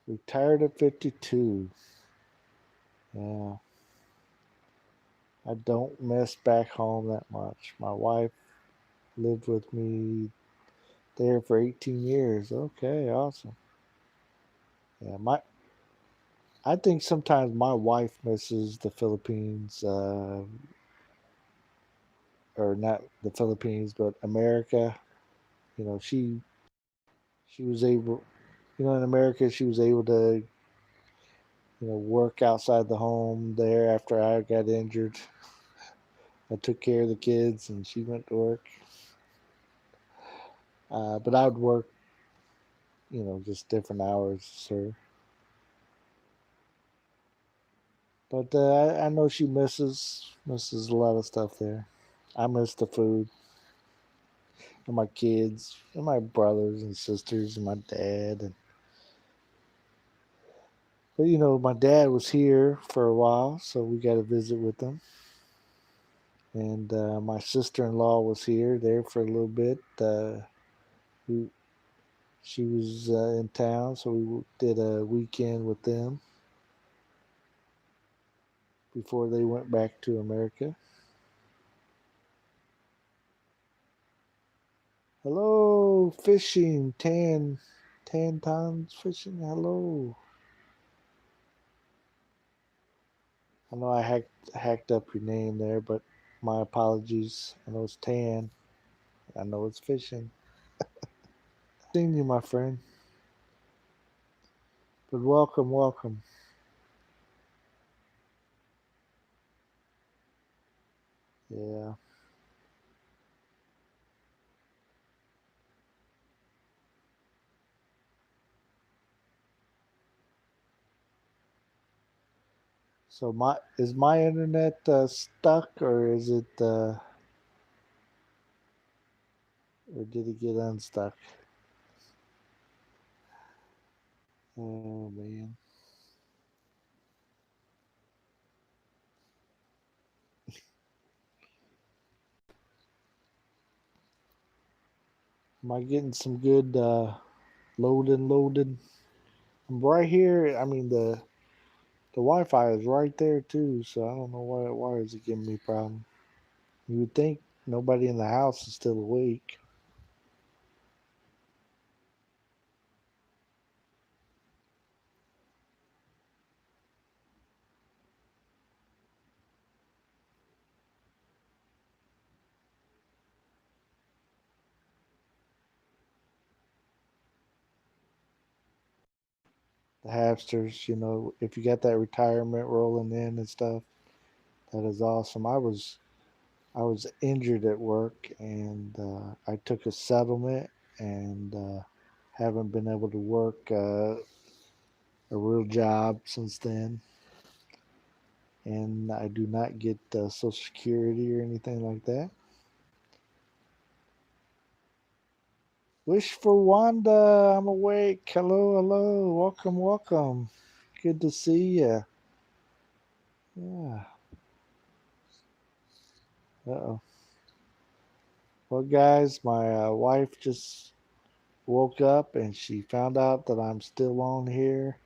Speaker 1: Retired at 52. Yeah, I don't miss back home that much. My wife lived with me there for 18 years. Okay, awesome. Yeah, I think sometimes my wife misses the Philippines, or not the Philippines, but America. She was able, in America, she was able to, work outside the home there after I got injured. I took care of the kids, and she went to work. But I would work, just different hours, sir. But I know she misses a lot of stuff there. I miss the food and my kids and my brothers and sisters and my dad. But my dad was here for a while, so we got to visit with him. And my sister-in-law was here there for a little bit. We, she was in town, so we did a weekend with them before they went back to America. Hello, fishing, tan tons fishing. Hello. I know I hacked up your name there, but my apologies. I know it's tan. I know it's fishing. Seen you, my friend. But welcome, welcome. Yeah. So my internet stuck, or is it or did it get unstuck? Oh man. Am I getting some good loading? I'm right here. I mean the Wi-Fi is right there too, so I don't know why is it giving me a problem. You would think nobody in the house is still awake. The hamsters, if you got that retirement rolling in and stuff, that is awesome. I was injured at work, and I took a settlement, and haven't been able to work a real job since then. And I do not get Social Security or anything like that. Wish for Wanda, I'm awake. Hello, hello, welcome, welcome. Good to see you. Yeah. Uh oh. Well, guys, my wife just woke up and she found out that I'm still on here,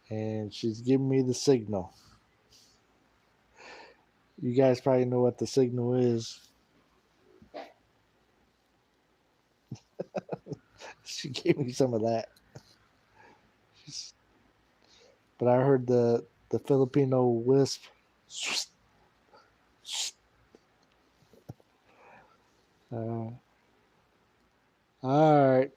Speaker 1: and she's giving me the signal. You guys probably know what the signal is. She gave me some of that. She's, but I heard the Filipino wisp. All right.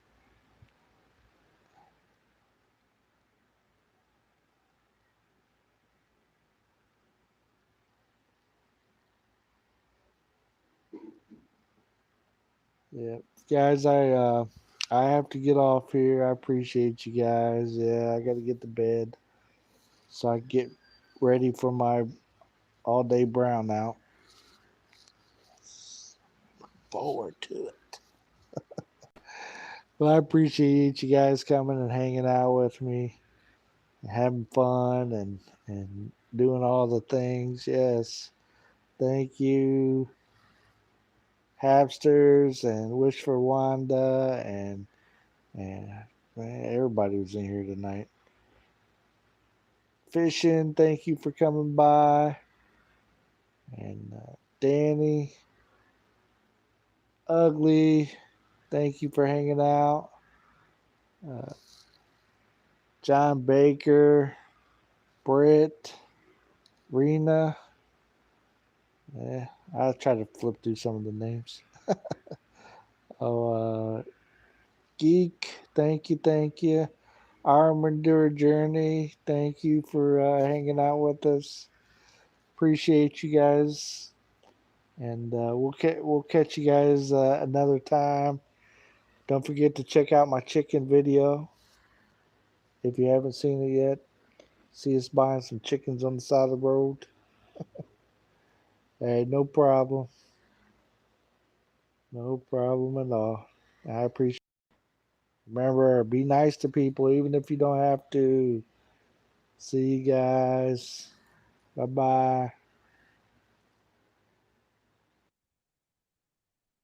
Speaker 1: Yeah, guys, I have to get off here. I appreciate you guys. Yeah, I got to get to bed so I can get ready for my all day brownout. Forward to it. Well, I appreciate you guys coming and hanging out with me, and having fun, and doing all the things. Yes, thank you, Habsters, and Wish for Wanda, and man, everybody was in here tonight. Fishing, thank you for coming by, and Danny, Ugly, thank you for hanging out. Uh, John Baker, Britt, Rena. Yeah, I'll try to flip through some of the names. Oh, Geek, thank you, thank you. Our Journey, thank you for hanging out with us. Appreciate you guys, and we'll catch you guys another time. Don't forget to check out my chicken video if you haven't seen it yet. See us buying some chickens on the side of the road. Hey, no problem. No problem at all. I appreciate it. Remember, be nice to people even if you don't have to. See you guys. Bye bye.